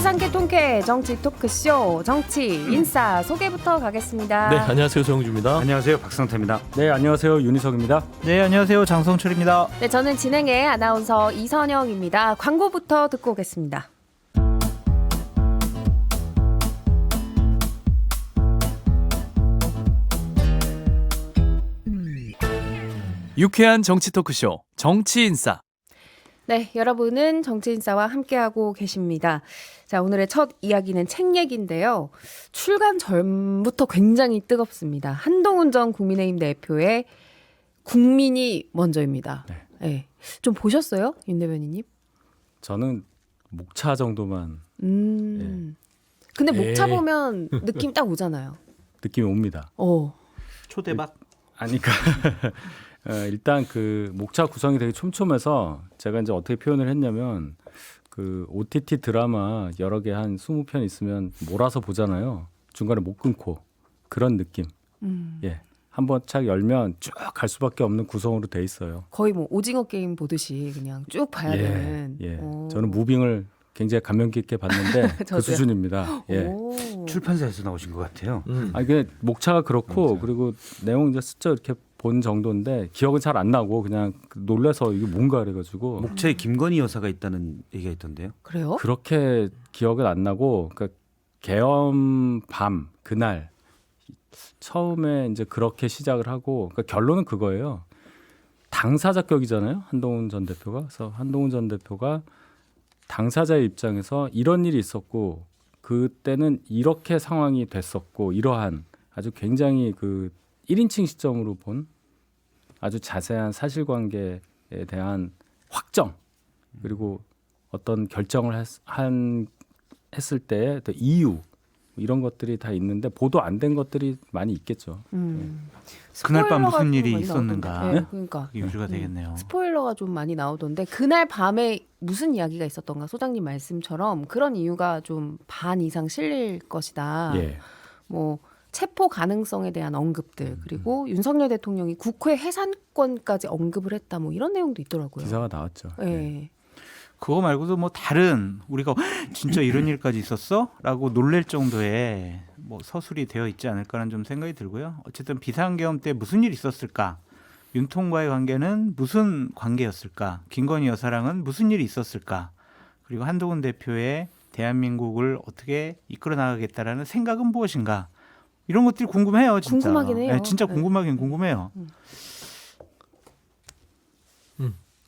상쾌 통쾌 정치 토크쇼 정치 인싸 소개부터 가겠습니다. 네, 안녕하세요. 정우주입니다. 안녕하세요. 박성태입니다. 네, 안녕하세요. 윤희석입니다. 네, 안녕하세요. 장성철입니다. 네, 저는 진행의 아나운서 이선영입니다. 광고부터 듣고 오겠습니다. 유쾌한 정치 토크쇼 정치인싸. 네, 여러분은 정치인싸와 함께하고 계십니다. 자, 오늘의 첫 이야기는 책 얘기인데요. 출간 전부터 굉장히 뜨겁습니다. 한동훈 전 국민의힘 대표의 국민이 먼저입니다. 네. 네. 좀 보셨어요? 윤 대변인님? 저는 목차 정도만 근데 목차 보면 느낌 딱 오잖아요. 느낌이 옵니다. 초대박. 아니, 일단 그 목차 구성이 되게 촘촘해서 제가 이제 어떻게 표현을 했냐면 그 OTT 드라마 여러 개 한 20편 있으면 몰아서 보잖아요. 중간에 못 끊고 그런 느낌. 예. 한번 착 열면 쭉 갈 수밖에 없는 구성으로 돼 있어요. 거의 뭐 오징어 게임 보듯이 그냥 쭉 봐야 되는. 예. 저는 무빙을 굉장히 감명 깊게 봤는데 그 저도요. 수준입니다. 예. 출판사에서 나오신 것 같아요. 아, 이게 목차가 그렇고 그리고 내용 이제 스쳐 이렇게 본 정도인데 기억은 잘 안 나고 그냥 놀라서 이게 뭔가 그래가지고 목차에 김건희 여사가 있다는 얘기가 있던데요. 그래요? 그렇게 기억은 안 나고 그러니까 개엄 밤 그날 처음에 이제 그렇게 시작을 하고 그러니까 결론은 그거예요. 당사자 격이잖아요. 한동훈 전 대표가. 그래서 한동훈 전 대표가 당사자의 입장에서 이런 일이 있었고 그때는 이렇게 상황이 됐었고 이러한 아주 굉장히 그 1인칭 시점으로 본 아주 자세한 사실관계에 대한 확정 그리고 어떤 결정을 했을 때의 이유 이런 것들이 다 있는데 보도 안 된 것들이 많이 있겠죠. 그날 밤 무슨 스포일러가 일이 좀 많이 있었는가. 나오던데. 네, 그러니까 그게 유주가 되겠네요. 스포일러가 좀 많이 나오던데 그날 밤에 무슨 이야기가 있었던가 소장님 말씀처럼 그런 이유가 좀 반 이상 실릴 것이다. 예. 뭐 체포 가능성에 대한 언급들 그리고 윤석열 대통령이 국회 해산권까지 언급을 했다 뭐 이런 내용도 있더라고요. 기사가 나왔죠. 네. 그거 말고도 뭐 다른 우리가 진짜 이런 일까지 있었어? 라고 놀랄 정도의 뭐 서술이 되어 있지 않을까라는 좀 생각이 들고요. 어쨌든 비상계엄 때 무슨 일이 있었을까? 윤통과의 관계는 무슨 관계였을까? 김건희 여사랑은 무슨 일이 있었을까? 그리고 한동훈 대표의 대한민국을 어떻게 이끌어 나가겠다라는 생각은 무엇인가? 이런 것들이 궁금해요. 진짜. 궁금하긴 해요. 네, 진짜 네. 궁금하긴 궁금해요.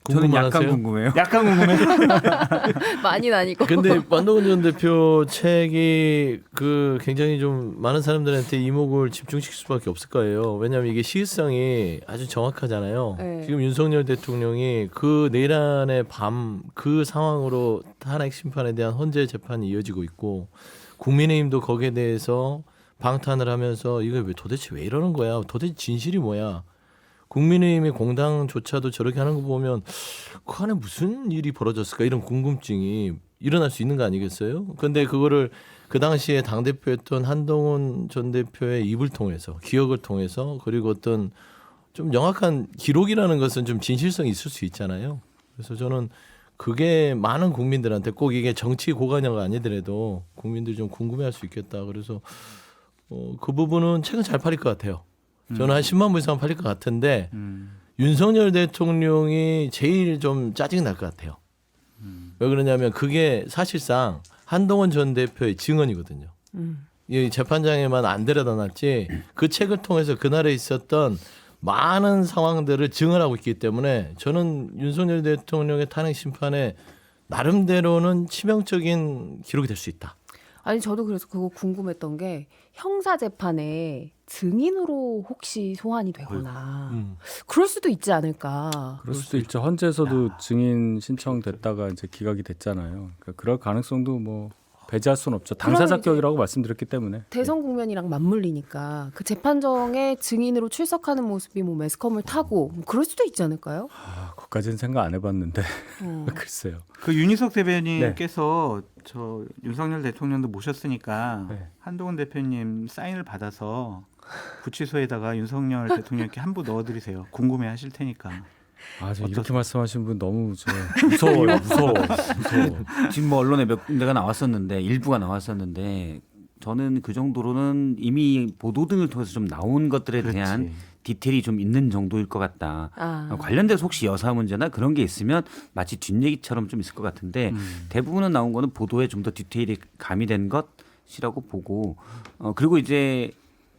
궁금만 약간 하세요? 궁금해요. 약간 궁금해요. 많이는 아니고. 근데 한동훈 전 대표 책이 그 굉장히 좀 많은 사람들한테 이목을 집중시킬 수밖에 없을 거예요. 왜냐하면 이게 시기성이 아주 정확하잖아요. 네. 지금 윤석열 대통령이 그 내란의 밤 그 상황으로 탄핵 심판에 대한 헌재 재판이 이어지고 있고 국민의힘도 거기에 대해서 방탄을 하면서 이거 도대체 왜 이러는 거야? 도대체 진실이 뭐야? 국민의힘의 공당조차도 저렇게 하는 거 보면 그 안에 무슨 일이 벌어졌을까 이런 궁금증이 일어날 수 있는 거 아니겠어요? 근데 그거를 그 당시에 당대표였던 한동훈 전 대표의 입을 통해서 기억을 통해서 그리고 어떤 좀 명확한 기록이라는 것은 좀 진실성이 있을 수 있잖아요. 그래서 저는 그게 많은 국민들한테 꼭 이게 정치 고관여가 아니더라도 국민들이 좀 궁금해할 수 있겠다. 그래서 그 부분은 책은 잘 팔릴 것 같아요. 저는 한 10만 부 이상 팔릴 것 같은데 윤석열 대통령이 제일 좀 짜증 날 것 같아요. 왜 그러냐면 그게 사실상 한동훈 전 대표의 증언이거든요. 이 재판장에만 안 데려다 놨지 그 책을 통해서 그날에 있었던 많은 상황들을 증언하고 있기 때문에 저는 윤석열 대통령의 탄핵 심판에 나름대로는 치명적인 기록이 될 수 있다. 아니 저도 그래서 그거 궁금했던 게 형사 재판에 증인으로 혹시 소환이 되거나 그럴 수도 있지 않을까. 그럴 수도 있죠. 헌재에서도 증인 신청됐다가 이제 기각이 됐잖아요. 그러니까 그럴 가능성도 뭐 배제할 수는 없죠. 당사자격이라고 말씀드렸기 때문에. 대선 국면이랑 맞물리니까 그 재판정에 증인으로 출석하는 모습이 뭐 매스컴을 타고 뭐 그럴 수도 있지 않을까요? 그것까지는 생각 안 해봤는데 글쎄요. 그 윤희석 대변인께서 저 윤석열 대통령도 모셨으니까 네. 한동훈 대표님 사인을 받아서 구치소에다가 윤석열 대통령께 한 부 넣어드리세요. 궁금해하실 테니까. 저 이렇게 말씀하신 분 너무 무서워요. 무서워. 지금 뭐 언론에 몇 군데가 나왔었는데 일부가 나왔었는데 저는 그 정도로는 이미 보도 등을 통해서 좀 나온 것들에 대한 디테일이 좀 있는 정도일 것 같다. 관련돼서 혹시 여사 문제나 그런 게 있으면 마치 뒷얘기처럼 좀 있을 것 같은데 대부분은 나온 거는 보도에 좀 더 디테일이 가미된 것이라고 보고 그리고 이제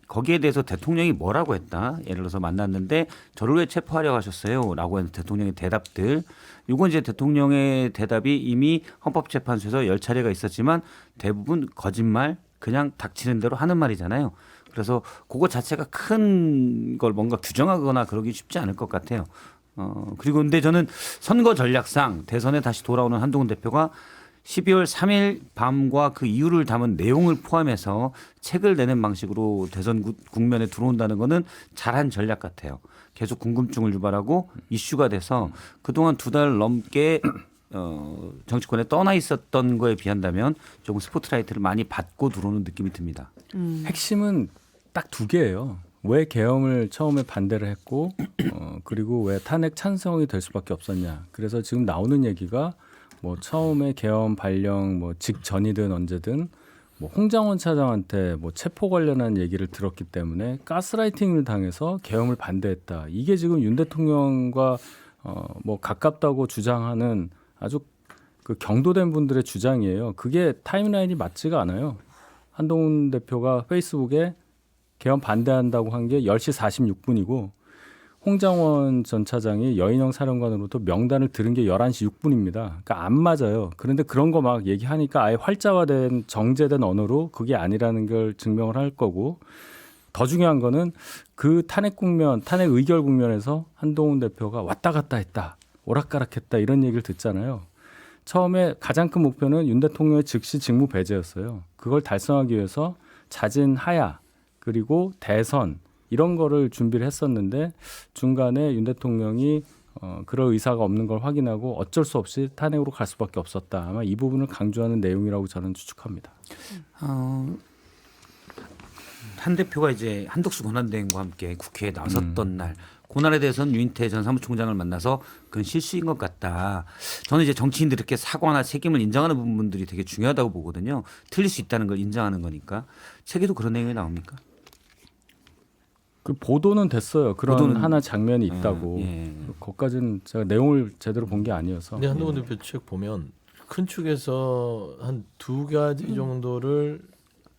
거기에 대해서 대통령이 뭐라고 했다. 예를 들어서 만났는데 저를 왜 체포하려고 하셨어요? 라고 하는 대통령의 대답들. 이건 이제 대통령의 대답이 이미 헌법재판소에서 10차례가 있었지만 대부분 거짓말 그냥 닥치는 대로 하는 말이잖아요. 그래서 그거 자체가 큰 걸 뭔가 규정하거나 그러기 쉽지 않을 것 같아요. 그리고 근데 저는 선거 전략상 대선에 다시 돌아오는 한동훈 대표가 12월 3일 밤과 그 이유를 담은 내용을 포함해서 책을 내는 방식으로 대선 국면에 들어온다는 거는 잘한 전략 같아요. 계속 궁금증을 유발하고 이슈가 돼서 그동안 2달 넘게 정치권에 떠나 있었던 거에 비한다면 조금 스포트라이트를 많이 받고 들어오는 느낌이 듭니다. 핵심은 딱 2개예요. 왜 계엄을 처음에 반대를 했고 그리고 왜 탄핵 찬성이 될 수밖에 없었냐. 그래서 지금 나오는 얘기가 뭐 처음에 계엄 발령 뭐 직전이든 언제든 뭐 홍장원 차장한테 뭐 체포 관련한 얘기를 들었기 때문에 가스라이팅을 당해서 계엄을 반대했다. 이게 지금 윤 대통령과 뭐 가깝다고 주장하는 아주 그 경도된 분들의 주장이에요. 그게 타임라인이 맞지가 않아요. 한동훈 대표가 페이스북에 계엄 반대한다고 한 게 10시 46분이고 홍장원 전 차장이 여인영 사령관으로부터 명단을 들은 게 11시 6분입니다. 그러니까 안 맞아요. 그런데 그런 거 막 얘기하니까 아예 활자화된 정제된 언어로 그게 아니라는 걸 증명을 할 거고 더 중요한 거는 그 탄핵 국면, 탄핵 의결 국면에서 한동훈 대표가 왔다 갔다 했다. 오락가락했다 이런 얘기를 듣잖아요. 처음에 가장 큰 목표는 윤 대통령의 즉시 직무 배제였어요. 그걸 달성하기 위해서 자진 하야 그리고 대선 이런 거를 준비를 했었는데 중간에 윤 대통령이 그럴 의사가 없는 걸 확인하고 어쩔 수 없이 탄핵으로 갈 수밖에 없었다. 아마 이 부분을 강조하는 내용이라고 저는 추측합니다. 한 대표가 이제 한덕수 권한대행과 함께 국회에 나섰던 날 고날에 대해서는 유인태 전 사무총장을 만나서 그건 실수인 것 같다. 저는 이제 정치인들이 이렇게 사과나 책임을 인정하는 부분들이 되게 중요하다고 보거든요. 틀릴 수 있다는 걸 인정하는 거니까. 책에도 그런 내용이 나옵니까? 그 보도는 됐어요. 그런 보도는, 하나 장면이 있다고. 거기까지는 제가 내용을 제대로 본 게 아니어서. 근데 한동훈 대표 책 보면 큰 축에서 한 2가지 정도를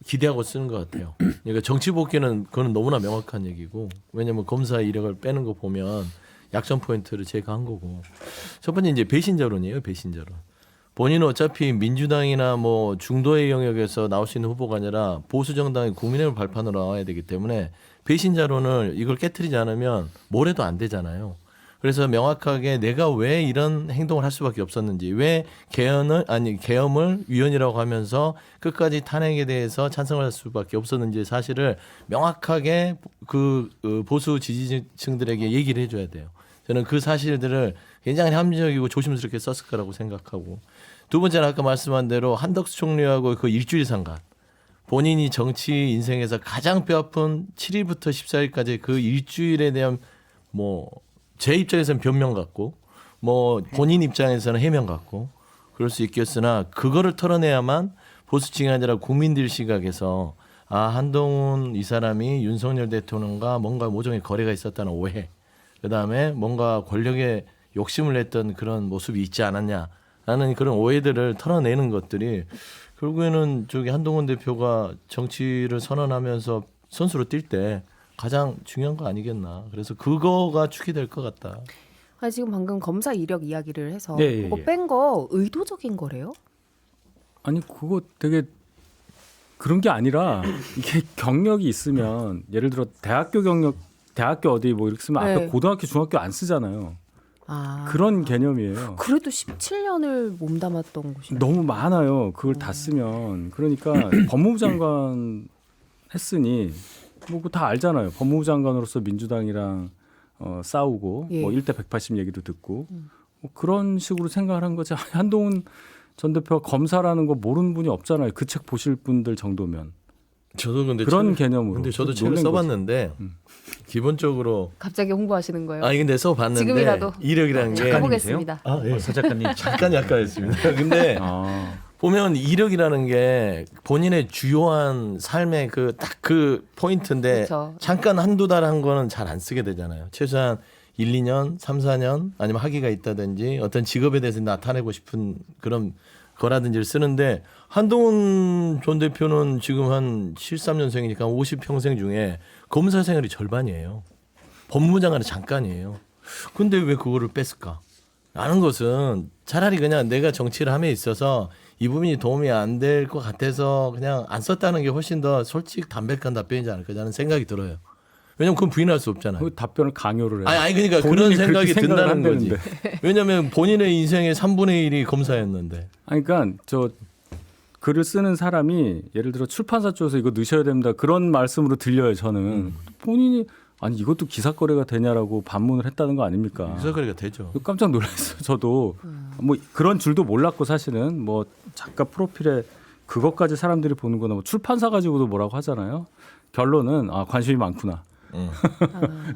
기대하고 쓰는 것 같아요. 그러니까 정치 복귀는 그거는 너무나 명확한 얘기고 왜냐하면 검사 이력을 빼는 거 보면 약점 포인트를 제거한 거고 첫 번째 이제 배신자론이에요. 배신자론. 본인은 어차피 민주당이나 뭐 중도의 영역에서 나올 수 있는 후보가 아니라 보수 정당의 국민의힘 발판으로 나와야 되기 때문에 배신자론을 이걸 깨트리지 않으면 뭘 해도 안 되잖아요. 그래서 명확하게 내가 왜 이런 행동을 할 수밖에 없었는지, 왜 계엄을 위헌이라고 하면서 끝까지 탄핵에 대해서 찬성할 수밖에 없었는지 사실을 명확하게 그 보수 지지층들에게 얘기를 해줘야 돼요. 저는 그 사실들을 굉장히 합리적이고 조심스럽게 썼을 거라고 생각하고, 두 번째는 아까 말씀한 대로 한덕수 총리하고 그 일주일 상간, 본인이 정치 인생에서 가장 뼈아픈 7일부터 14일까지 그 일주일에 대한 뭐 제 입장에서는 변명 같고 뭐 본인 입장에서는 해명 같고 그럴 수 있겠으나 그거를 털어내야만 보수층이 아니라 국민들 시각에서 아, 한동훈 이 사람이 윤석열 대통령과 뭔가 모종의 거래가 있었다는 오해, 그다음에 뭔가 권력에 욕심을 냈던 그런 모습이 있지 않았냐라는 그런 오해들을 털어내는 것들이 결국에는 저기 한동훈 대표가 정치를 선언하면서 선수로 뛸 때 가장 중요한 거 아니겠나. 그래서 그거가 축이 될 것 같다. 아, 지금 방금 검사 이력 이야기를 해서 네, 그거 뺀 거 의도적인 거래요? 아니 그거 되게 그런 게 아니라 이게 경력이 있으면 예를 들어 대학교 경력, 대학교 어디 뭐 이렇게 쓰면 앞에 네. 고등학교 중학교 안 쓰잖아요. 아, 그런 개념이에요. 그래도 17년을 몸담았던 곳이 너무 많아요. 그걸 다 쓰면. 그러니까 법무부 장관 했으니 뭐 그거 다 알잖아요. 법무부 장관으로서 민주당이랑 싸우고 예. 뭐 1대 180 얘기도 듣고 뭐 그런 식으로 생각을 한 거지. 한동훈 전 대표가 검사라는 거 모르는 분이 없잖아요. 그 책 보실 분들 정도면. 저도 근데 그런 책을- 개념으로. 근데 저도 놀란 책을 거지. 써봤는데 기본적으로 갑자기 홍보하시는 거예요? 아니 근데 써봤는데 지금이라도 이력이라는 게 해보겠습니다. 서 작가님 잠깐 약간했습니다. 근데 아, 보면 이력이라는 게 본인의 주요한 삶의 그 딱 그 포인트인데 그렇죠. 잠깐 한두 달 한 거는 잘 안 쓰게 되잖아요. 최소한 1, 2년, 3, 4년 아니면 학위가 있다든지 어떤 직업에 대해서 나타내고 싶은 그런 거라든지를 쓰는데 한동훈 전 대표는 지금 한 73년생이니까 50평생 중에 검사 생활이 절반이에요. 법무부 장관은 잠깐이에요. 근데 왜 그거를 뺐을까? 라는 것은 차라리 그냥 내가 정치를 함에 있어서 이 부분이 도움이 안 될 것 같아서 그냥 안 썼다는 게 훨씬 더 솔직 담백한 답변이지 않을까라는 생각이 들어요. 왜냐면 그건 부인할 수 없잖아요. 그 답변을 강요를 해. 아니 그러니까 그런 본인이 생각이 그렇게 생각을 든다는 거지. 한다는데. 왜냐면 본인의 인생의 3분의 1이 검사였는데. 아니, 그러니까 저 글을 쓰는 사람이 예를 들어 출판사 쪽에서 이거 넣으셔야 됩니다. 그런 말씀으로 들려요. 저는 본인이 아니 이것도 기사거래가 되냐라고 반문을 했다는 거 아닙니까? 유사거리가 되죠. 깜짝 놀랐어요. 저도 뭐 그런 줄도 몰랐고 사실은 뭐 작가 프로필에 그것까지 사람들이 보는 거나 뭐 출판사 가지고도 뭐라고 하잖아요. 결론은 아 관심이 많구나.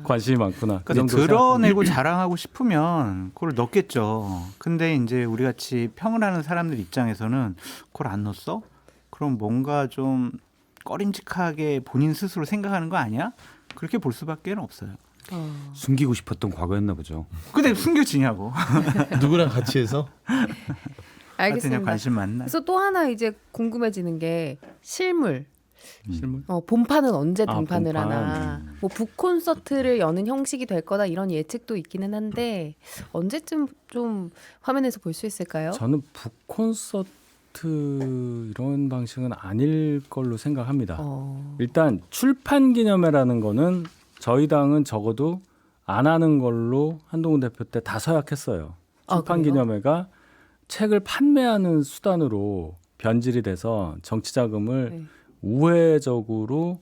관심이 많구나. 그 그러니까 정도 드러내고 자랑하고 싶으면 그걸 넣겠죠. 근데 이제 우리 같이 평을 하는 사람들 입장에서는 그걸 안 넣었어? 그럼 뭔가 좀 꺼림직하게 본인 스스로 생각하는 거 아니야? 그렇게 볼 수밖에 없어요. 숨기고 싶었던 과거였나 보죠. 근데 숨겨지냐고. 누구랑 같이 해서? 하여튼 그냥 알겠습니다. 관심 많나? 그래서 또 하나 이제 궁금해지는 게 실물. 실물. 본판은 언제 아, 등판을 본판. 하나. 뭐 북콘서트를 여는 형식이 될 거다 이런 예측도 있기는 한데 언제쯤 좀 화면에서 볼 수 있을까요? 저는 북콘서트 이런 방식은 아닐 걸로 생각합니다. 일단 출판 기념회라는 거는 저희 당은 적어도 안 하는 걸로 한동훈 대표 때 다 서약했어요. 아, 출판 그래요? 기념회가 책을 판매하는 수단으로 변질이 돼서 정치 자금을 네. 우회적으로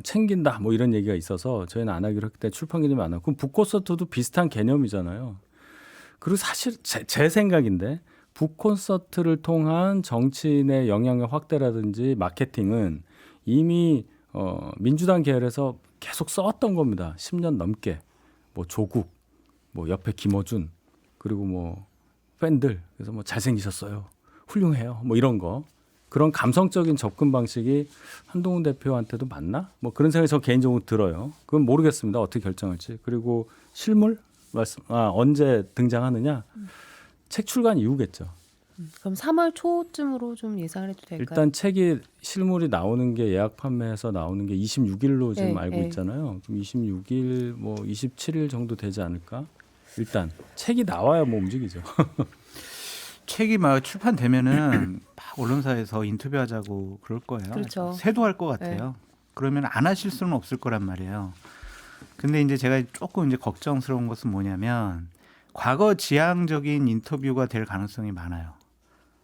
챙긴다 뭐 이런 얘기가 있어서 저희는 안 하기로 했기 때문에 출판 기념회 안 하고 그럼 북콘서트도 비슷한 개념이잖아요. 그리고 사실 제 생각인데 북콘서트를 통한 정치인의 영향력 확대라든지 마케팅은 이미 민주당 계열에서 계속 써왔던 겁니다. 10년 넘게 뭐 조국, 뭐 옆에 김어준 그리고 뭐 팬들 그래서 뭐 잘생기셨어요, 훌륭해요, 뭐 이런 거 그런 감성적인 접근 방식이 한동훈 대표한테도 맞나? 뭐 그런 생각이 저 개인적으로 들어요. 그건 모르겠습니다. 어떻게 결정할지. 그리고 실물 언제 등장하느냐? 책 출간 이후겠죠. 그럼 3월 초쯤으로 좀 예상을 해도 될까요? 일단 책이 실물이 나오는 게 예약 판매해서 나오는 게 26일로 지금 네, 알고 네. 있잖아요. 그럼 26일 뭐 27일 정도 되지 않을까? 일단 책이 나와야 뭐 움직이죠. 책이 막 출판되면은 막 언론사에서 인터뷰하자고 그럴 거예요. 그렇죠. 세도할 것 같아요. 그러면 안 하실 수는 없을 거란 말이에요. 근데 이제 제가 조금 이제 걱정스러운 것은 뭐냐면 과거 지향적인 인터뷰가 될 가능성이 많아요.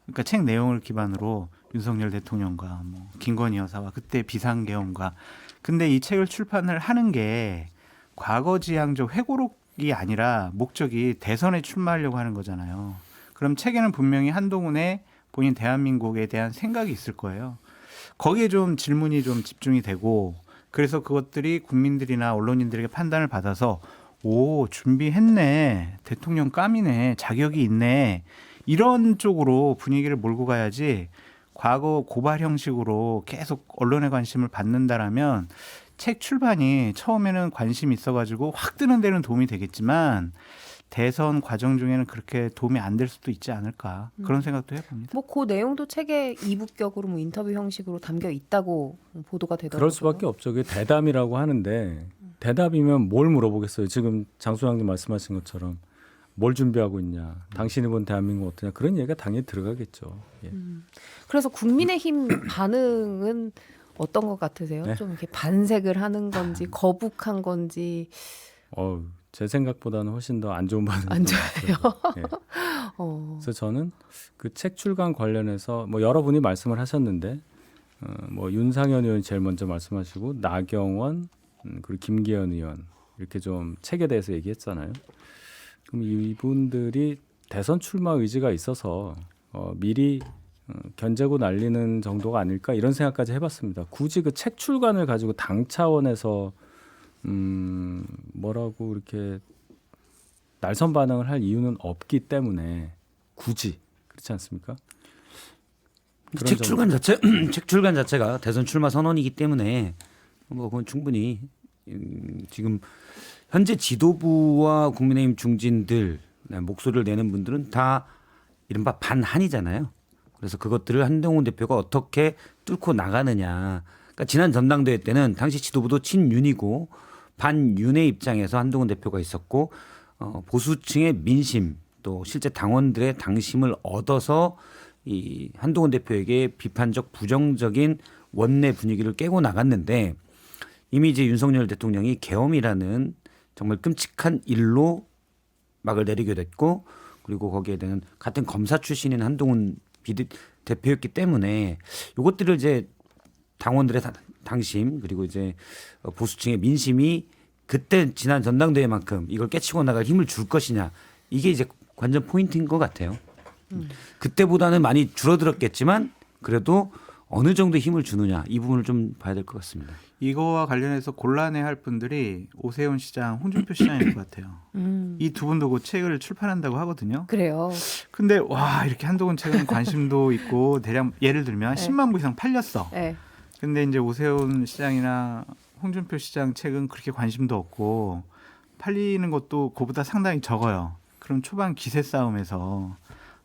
그러니까 책 내용을 기반으로 윤석열 대통령과 뭐 김건희 여사와 그때 비상계엄과 근데 이 책을 출판을 하는 게 과거 지향적 회고록이 아니라 목적이 대선에 출마하려고 하는 거잖아요. 그럼 책에는 분명히 한동훈의 본인 대한민국에 대한 생각이 있을 거예요. 거기에 좀 질문이 좀 집중이 되고 그래서 그것들이 국민들이나 언론인들에게 판단을 받아서 오 준비했네, 대통령 감이네, 자격이 있네 이런 쪽으로 분위기를 몰고 가야지 과거 고발 형식으로 계속 언론의 관심을 받는다라면 책 출판이 처음에는 관심이 있어가지고 확 뜨는 데는 도움이 되겠지만 대선 과정 중에는 그렇게 도움이 안 될 수도 있지 않을까 그런 생각도 해봅니다. 뭐 그 내용도 책에 이북격으로 뭐 인터뷰 형식으로 담겨 있다고 보도가 되더라고요. 그럴 수밖에 없죠. 그게 대담이라고 하는데 대답이면 뭘 물어보겠어요. 지금 장 소장님 말씀하신 것처럼 뭘 준비하고 있냐, 당신이 본 대한민국 어떠냐 그런 얘기가 당연히 들어가겠죠. 예. 그래서 국민의힘 반응은 어떤 것 같으세요? 네. 좀 이렇게 반색을 하는 건지 거북한 건지 제 생각보다는 훨씬 더 안 좋은 반응이 안 좋아요. 예. 어. 그래서 저는 그 책 출간 관련해서 뭐 여러분이 말씀을 하셨는데 뭐 윤상현 의원이 제일 먼저 말씀하시고 나경원 그리고 김기현 의원 이렇게 좀 책에 대해서 얘기했잖아요. 그럼 이분들이 대선 출마 의지가 있어서 미리 견제고 날리는 정도가 아닐까 이런 생각까지 해봤습니다. 굳이 그 책 출간을 가지고 당 차원에서 뭐라고 이렇게 날선 반응을 할 이유는 없기 때문에 굳이 그렇지 않습니까? 그런 책 점- 출간 자체 책 출간 자체가 대선 출마 선언이기 때문에 뭐 그건 충분히 지금 현재 지도부와 국민의힘 중진들 목소리를 내는 분들은 다 이른바 반한이잖아요. 그래서 그것들을 한동훈 대표가 어떻게 뚫고 나가느냐. 그러니까 지난 전당대회 때는 당시 지도부도 친윤이고 반윤의 입장에서 한동훈 대표가 있었고 보수층의 민심 또 실제 당원들의 당심을 얻어서 이 한동훈 대표에게 비판적 부정적인 원내 분위기를 깨고 나갔는데 이미 이제 윤석열 대통령이 계엄이라는 정말 끔찍한 일로 막을 내리게 됐고 그리고 거기에 대한 같은 검사 출신인 한동훈 대표였기 때문에 이것들을 이제 당원들의 당심 그리고 이제 보수층의 민심이 그때 지난 전당대회만큼 이걸 깨치고 나갈 힘을 줄 것이냐 이게 이제 관전 포인트인 것 같아요. 그때보다는 많이 줄어들었겠지만 그래도 어느 정도 힘을 주느냐 이 부분을 좀 봐야 될 것 같습니다. 이거와 관련해서 곤란해할 분들이 오세훈 시장, 홍준표 시장일 것 같아요. 이 두 분도 그 책을 출판한다고 하거든요. 그래요. 근데 와 이렇게 한동훈 책은 관심도 있고 대략 예를 들면 네. 10만 부 이상 팔렸어. 네. 근데 이제 오세훈 시장이나 홍준표 시장 책은 그렇게 관심도 없고 팔리는 것도 그보다 상당히 적어요. 그럼 초반 기세 싸움에서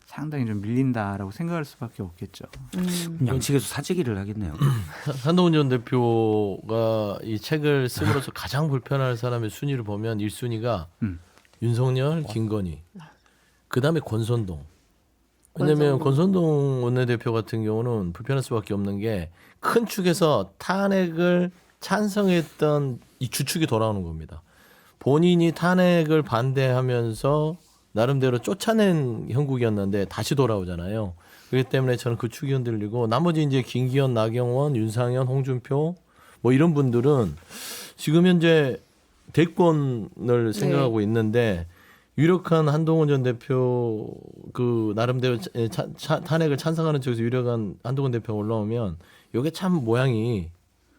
상당히 좀 밀린다라고 생각할 수밖에 없겠죠. 양측에서 사재기를 하겠네요. 한동훈 전 대표가 이 책을 쓰므로서 가장 불편할 사람의 순위를 보면 1순위가 윤석열, 김건희, 그다음에 권선동. 왜냐하면 권선동 원내대표 같은 경우는 불편할 수밖에 없는 게 큰 축에서 탄핵을 찬성했던 이 주축이 돌아오는 겁니다. 본인이 탄핵을 반대하면서 나름대로 쫓아낸 형국이었는데 다시 돌아오잖아요. 그렇기 때문에 저는 그 축이 흔들리고 나머지 이제 김기현, 나경원, 윤상현, 홍준표 뭐 이런 분들은 지금 현재 대권을 생각하고 있는데 유력한 한동훈 전 대표 그 나름대로 탄핵을 찬성하는 쪽에서 유력한 한동훈 대표가 올라오면 이게 참 모양이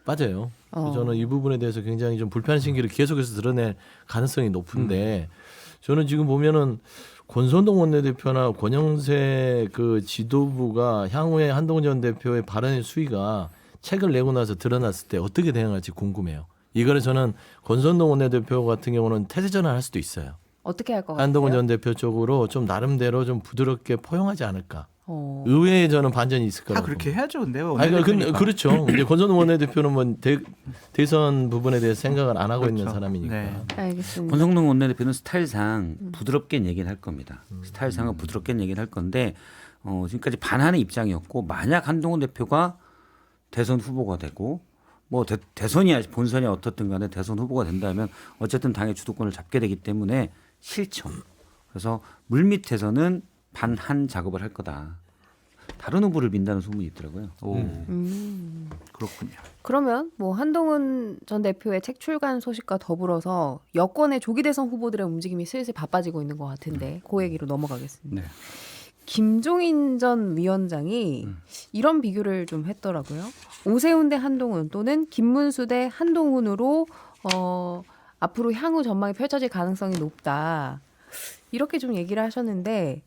빠져요. 그래서 저는 이 부분에 대해서 굉장히 좀 불편 심기를 계속해서 드러낼 가능성이 높은데 저는 지금 보면은 권선동 원내대표나 권영세 그 지도부가 향후에 한동훈 전 대표의 발언의 수위가 책을 내고 나서 드러났을 때 어떻게 대응할지 궁금해요. 이거를 저는 권선동 원내대표 같은 경우는 태세전환 할 수도 있어요. 어떻게 할 것 같아요? 한동훈 전 대표 쪽으로 좀 나름대로 좀 부드럽게 포용하지 않을까. 어. 의외에 저는 반전이 있을 다 거라고. 그렇게 해야죠. 근데 아니, 그렇죠. 이제 권선동 원내대표는 뭐 대선 부분에 대해서 생각을 안 하고 그렇죠. 있는 사람이니까. 네. 알겠습니다. 권성동 원내대표는 스타일상 부드럽게 얘기를 할 겁니다. 스타일상은 부드럽게 얘기를 할 건데 지금까지 반한의 입장이었고 만약 한동훈 대표가 대선 후보가 되고 뭐 대선이야 본선이 어떻든 간에 대선 후보가 된다면 어쨌든 당의 주도권을 잡게 되기 때문에 싫죠. 그래서 물밑에서는 반한 작업을 할 거다. 다른 후보를 민다는 소문이 있더라고요. 그렇군요. 그러면 뭐 한동훈 전 대표의 책 출간 소식과 더불어서 여권의 조기 대선 후보들의 움직임이 슬슬 바빠지고 있는 것 같은데 그 얘기로 넘어가겠습니다. 네. 김종인 전 위원장이 이런 비교를 좀 했더라고요. 오세훈 대 한동훈 또는 김문수 대 한동훈으로 앞으로 향후 전망이 펼쳐질 가능성이 높다. 이렇게 좀 얘기를 하셨는데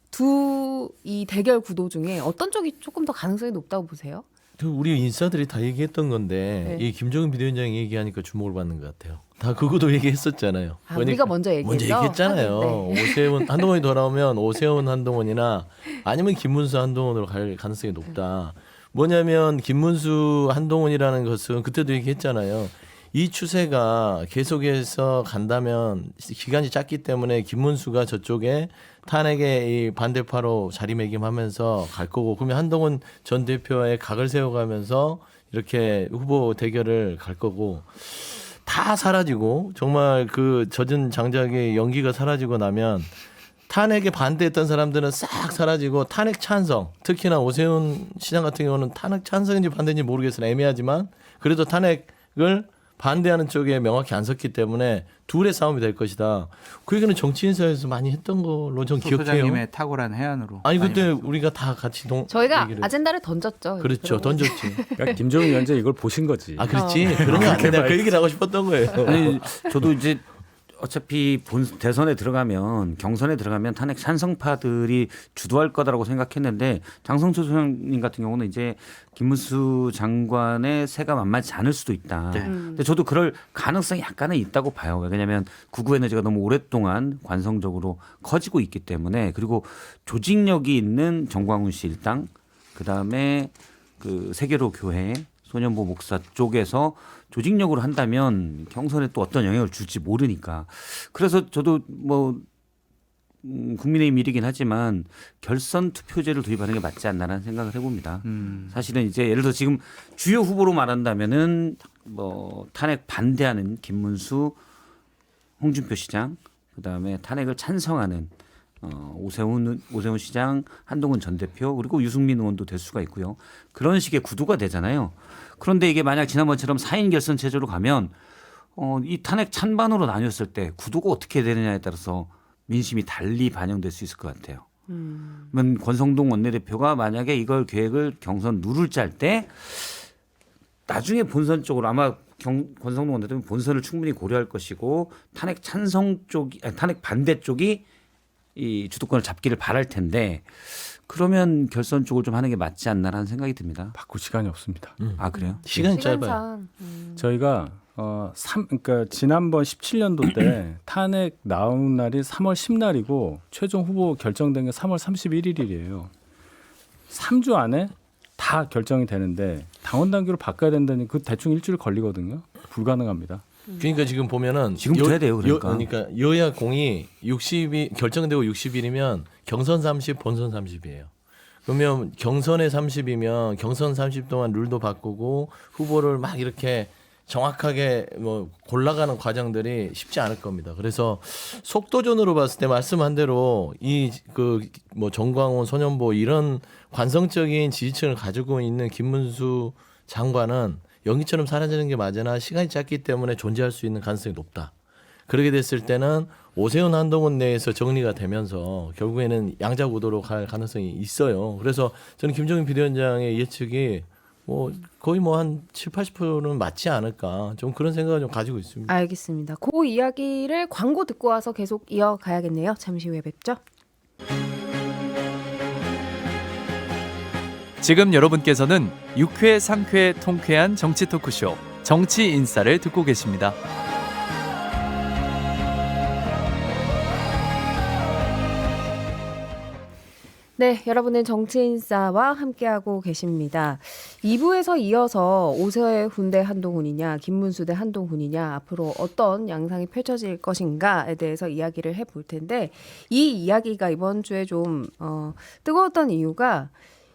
이 대결 구도 중에 어떤 쪽이 조금 더 가능성이 높다고 보세요? 우리 인사들이 다 얘기했던 건데 네. 이 김종인 비대위원장이 얘기하니까 주목을 받는 것 같아요. 다 그것도 얘기했었잖아요. 아, 우리가 먼저 얘기했죠. 먼저 얘기했잖아요. 하긴, 네. 오세훈 한동훈이 돌아오면 오세훈 한동훈이나 아니면 김문수 한동훈으로 갈 가능성이 높다. 뭐냐면 김문수 한동훈이라는 것은 그때도 얘기했잖아요. 이 추세가 계속해서 간다면 기간이 짧기 때문에 김문수가 저쪽에 탄핵의 이 반대파로 자리매김하면서 갈 거고 그러면 한동훈 전 대표의 각을 세워가면서 이렇게 후보 대결을 갈 거고 다 사라지고 정말 그 젖은 장작의 연기가 사라지고 나면 탄핵에 반대했던 사람들은 싹 사라지고 탄핵 찬성 특히나 오세훈 시장 같은 경우는 탄핵 찬성인지 반대인지 모르겠으나 애매하지만 그래도 탄핵을 반대하는 쪽에 명확히 안 섰기 때문에 둘의 싸움이 될 것이다. 그 얘기는 정치인사에서 많이 했던 걸로 전 소 기억해요. 소장님의 탁월한 해안으로. 아니 많이 그때 봤죠. 우리가 다 같이 저희가 얘기를 아젠다를 던졌죠. 그렇죠. 그러고. 던졌지. 그러니까 김정은 위원장 이걸 보신 거지. 아 그렇지. 그런 거 아니야. 내가 그 얘기를 하고 싶었던 거예요. 아니 저도 이제 어차피 대선에 들어가면 경선에 들어가면 탄핵 찬성파들이 주도할 거다라고 생각했는데 장성철 소장님 같은 경우는 이제 김문수 장관의 세가 만만치 않을 수도 있다. 근데 저도 그럴 가능성이 약간은 있다고 봐요. 왜냐하면 구구 에너지가 너무 오랫동안 관성적으로 커지고 있기 때문에 그리고 조직력이 있는 정광훈 씨 일당 그다음에 그 세계로 교회 소년보 목사 쪽에서 조직력으로 한다면 경선에 또 어떤 영향을 줄지 모르니까 그래서 저도 뭐 국민의힘 일이긴 하지만 결선 투표제를 도입하는 게 맞지 않나라는 생각을 해봅니다. 사실은 이제 예를 들어 지금 주요 후보로 말한다면은 뭐 탄핵 반대하는 김문수, 홍준표 시장, 그다음에 탄핵을 찬성하는 오세훈 시장, 한동훈 전 대표 그리고 유승민 의원도 될 수가 있고요. 그런 식의 구도가 되잖아요. 그런데 이게 만약 지난번처럼 4인 결선 체제로 가면 이 탄핵 찬반으로 나뉘었을 때 구도가 어떻게 되느냐에 따라서 민심이 달리 반영될 수 있을 것 같아요. 그러면 권성동 원내대표가 만약에 이걸 계획을 경선 룰을 짤 때 나중에 본선 쪽으로 아마 권성동 원내대표는 본선을 충분히 고려할 것이고 탄핵 찬성 쪽이 아니, 탄핵 반대 쪽이 이 주도권을 잡기를 바랄 텐데 그러면 결선 쪽을 좀 하는 게 맞지 않나라는 생각이 듭니다. 바꿀 시간이 없습니다. 아 그래요? 시간이 짧아요. 시간상, 저희가 그러니까 지난번 17년도 때 탄핵 나온 날이 3월 10날이고 최종 후보 결정된 게 3월 31일이에요. 3주 안에 다 결정이 되는데 당원 당규를 바꿔야 된다니 그 대충 일주일 걸리거든요. 불가능합니다. 그러니까 지금 보면은 지금 돼야 돼요, 그러니까. 그러니까 여야 공이 60이 결정되고 60일이면 경선 30, 본선 30이에요. 그러면 경선에 30이면 경선 30 동안 룰도 바꾸고 후보를 막 이렇게 정확하게 뭐 골라가는 과정들이 쉽지 않을 겁니다. 그래서 속도전으로 봤을 때 말씀한 대로 이 그 뭐 정광훈, 소년보 이런 관성적인 지지층을 가지고 있는 김문수 장관은 연기처럼 사라지는 게 맞으나 시간이 짧기 때문에 존재할 수 있는 가능성이 높다. 그렇게 됐을 때는 오세훈 한동훈 내에서 정리가 되면서 결국에는 양자 구도로 갈 가능성이 있어요. 그래서 저는 김종인 비대위원장의 예측이 뭐 거의 뭐 한 7, 80%는 맞지 않을까. 좀 그런 생각을 좀 가지고 있습니다. 알겠습니다. 그 이야기를 광고 듣고 와서 계속 이어가야겠네요. 잠시 후에 뵙죠. 지금 여러분께서는 6회, 상쾌, 통쾌한 정치 토크쇼 정치 인사를 듣고 계십니다. 네, 여러분은 정치인싸와 함께하고 계십니다. 2부에서 이어서 오세훈 대 한동훈이냐, 김문수 대 한동훈이냐, 앞으로 어떤 양상이 펼쳐질 것인가에 대해서 이야기를 해볼 텐데, 이 이야기가 이번 주에 좀 뜨거웠던 이유가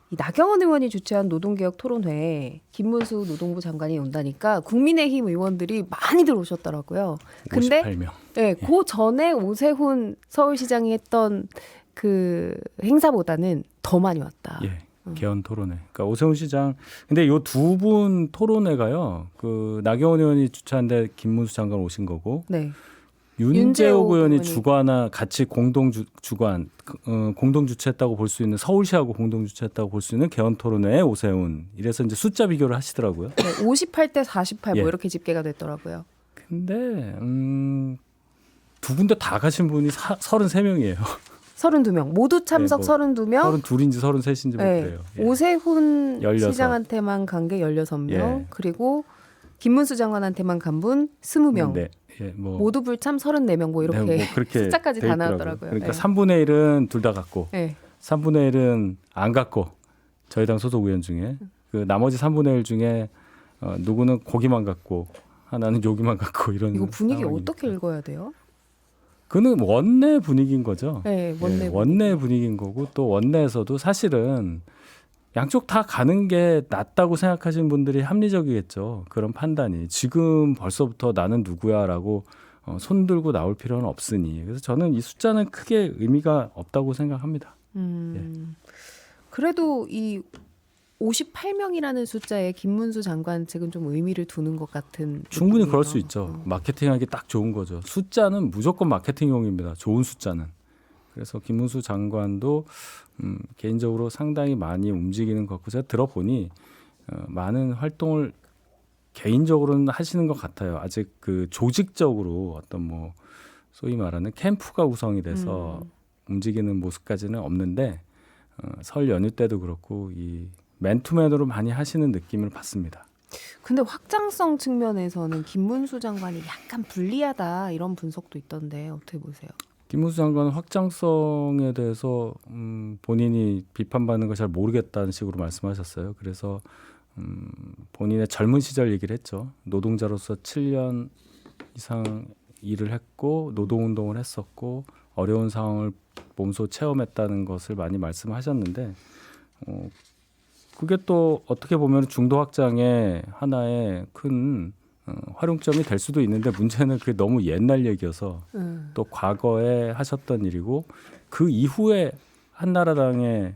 이 나경원 의원이 주최한 노동개혁 토론회에 김문수 노동부 장관이 온다니까 국민의힘 의원들이 많이 들어오셨더라고요. 근데 58명. 네, 그 전에 오세훈 서울시장이 했던 그 행사보다는 더 많이 왔다. 예. 개헌 토론회. 그러니까 오세훈 시장. 근데 요 두 분 토론회가요. 그 나경원 의원이 주최한데 김문수 장관 오신 거고. 네. 윤재옥 의원이 의원이- 주관하 같이 공동 주관 공동 주최했다고 볼 수 있는 서울시하고 공동 주최했다고 볼 수 있는 개헌 토론회에 오세훈. 이래서 이제 숫자 비교를 하시더라고요. 네, 58대 48 예. 뭐 이렇게 집계가 됐더라고요. 근데 두 군데 다 가신 분이 33명이에요. 32명. 모두 참석 네, 32명. 32인지 33인지 뭐 네. 그래요. 예. 오세훈 16. 시장한테만 간 게 16명. 예. 그리고 김문수 장관한테만 간 분 20명. 네. 예, 뭐 모두 불참 34명 뭐 이렇게 네, 뭐 그렇게 숫자까지 돼 다 있더라고요. 나왔더라고요. 그러니까 네. 3분의 1은 둘 다 갔고 네. 3분의 1은 안 갔고 저희 당 소속 의원 중에 그 나머지 3분의 1 중에 누구는 고기만 갔고 하나는 요기만 갔고 이런 이거 분위기 상황이니까. 어떻게 읽어야 돼요? 그는 원내 분위기인 거죠. 네, 원내 예, 원내 분위기인 거고 또 원내에서도 사실은 양쪽 다 가는 게 낫다고 생각하시는 분들이 합리적이겠죠. 그런 판단이 지금 벌써부터 나는 누구야라고 손 들고 나올 필요는 없으니 그래서 저는 이 숫자는 크게 의미가 없다고 생각합니다. 그래도 이 58명이라는 숫자에 김문수 장관 측은 좀 의미를 두는 것 같은 충분히 느낌이에요. 그럴 수 있죠. 마케팅하기 딱 좋은 거죠. 숫자는 무조건 마케팅용입니다. 좋은 숫자는. 그래서 김문수 장관도 개인적으로 상당히 많이 움직이는 것 같고 제가 들어보니 많은 활동을 개인적으로는 하시는 것 같아요. 아직 그 조직적으로 어떤 뭐 소위 말하는 캠프가 구성이 돼서 움직이는 모습까지는 없는데 설 연휴 때도 그렇고 이 맨투맨으로 많이 하시는 느낌을 받습니다. 근데 확장성 측면에서는 김문수 장관이 약간 불리하다 이런 분석도 있던데 어떻게 보세요? 김문수 장관은 확장성에 대해서 본인이 비판받는 걸 잘 모르겠다는 식으로 말씀하셨어요. 그래서 본인의 젊은 시절 얘기를 했죠. 노동자로서 7년 이상 일을 했고 노동운동을 했었고 어려운 상황을 몸소 체험했다는 것을 많이 말씀하셨는데 그게 또 어떻게 보면 중도 확장의 하나의 큰 활용점이 될 수도 있는데 문제는 그게 너무 옛날 얘기여서 또 과거에 하셨던 일이고 그 이후에 한나라당의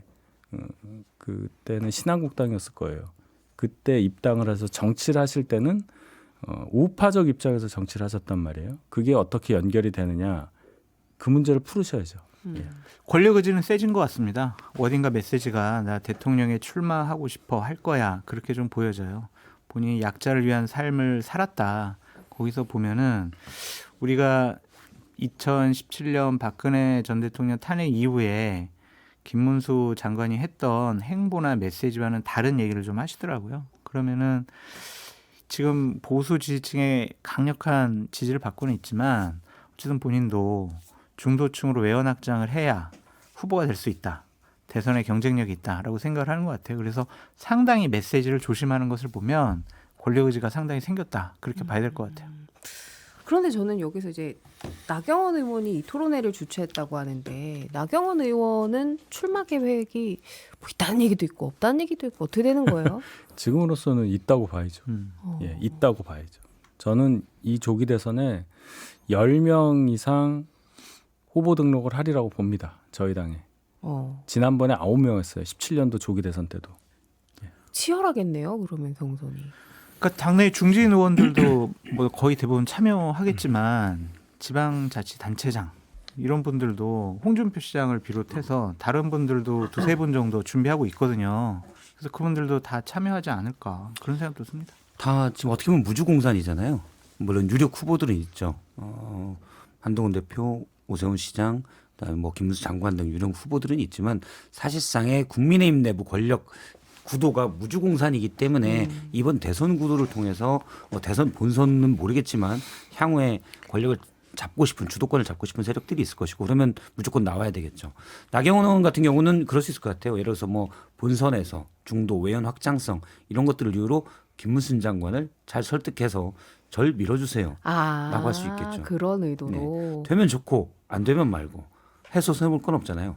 그때는 신한국당이었을 거예요. 그때 입당을 해서 정치를 하실 때는 우파적 입장에서 정치를 하셨단 말이에요. 그게 어떻게 연결이 되느냐 그 문제를 풀으셔야죠. 예. 권력 의지는 세진 것 같습니다. 어딘가 메시지가 나 대통령에 출마하고 싶어 할 거야 그렇게 좀 보여져요. 본인이 약자를 위한 삶을 살았다. 거기서 보면은 우리가 2017년 박근혜 전 대통령 탄핵 이후에 김문수 장관이 했던 행보나 메시지와는 다른 얘기를 좀 하시더라고요. 그러면은 지금 보수 지지층의 강력한 지지를 받고는 있지만 어쨌든 본인도 중도층으로 외연 확장을 해야 후보가 될 수 있다. 대선에 경쟁력이 있다라고 생각을 하는 것 같아요. 그래서 상당히 메시지를 조심하는 것을 보면 권력 의지가 상당히 생겼다. 그렇게 봐야 될 것 같아요. 그런데 저는 여기서 이제 나경원 의원이 이 토론회를 주최했다고 하는데 나경원 의원은 출마 계획이 뭐 있다는 얘기도 있고 없다는 얘기도 있고 어떻게 되는 거예요? 지금으로서는 있다고 봐야죠. 예, 있다고 봐야죠. 저는 이 조기 대선에 10명 이상 후보 등록을 하리라고 봅니다. 저희 당에. 지난번에 9명 했어요. 17년도 조기 대선 때도. 치열하겠네요. 그러면 경선이. 그러니까 당내 중진 의원들도 뭐 거의 대부분 참여하겠지만 지방자치단체장 이런 분들도 홍준표 시장을 비롯해서 다른 분들도 두세 분 정도 준비하고 있거든요. 그래서 그분들도 다 참여하지 않을까 그런 생각도 듭니다. 다 지금 어떻게 보면 무주공산이잖아요. 물론 유력 후보들은 있죠. 한동훈 대표, 오세훈 시장, 그다음에 뭐 김문수 장관 등 유력 후보들은 있지만 사실상의 국민의힘 내부 권력 구도가 무주공산이기 때문에 이번 대선 구도를 통해서 뭐 대선 본선은 모르겠지만 향후에 권력을 잡고 싶은 주도권을 잡고 싶은 세력들이 있을 것이고 그러면 무조건 나와야 되겠죠. 나경원 의원 같은 경우는 그럴 수 있을 것 같아요. 예를 들어서 뭐 본선에서 중도 외연 확장성 이런 것들을 이유로 김문수 장관을 잘 설득해서 절 밀어주세요. 라고 할 수 있겠죠. 그런 의도로. 되면 좋고 안 되면 말고 해서 해볼 건 없잖아요.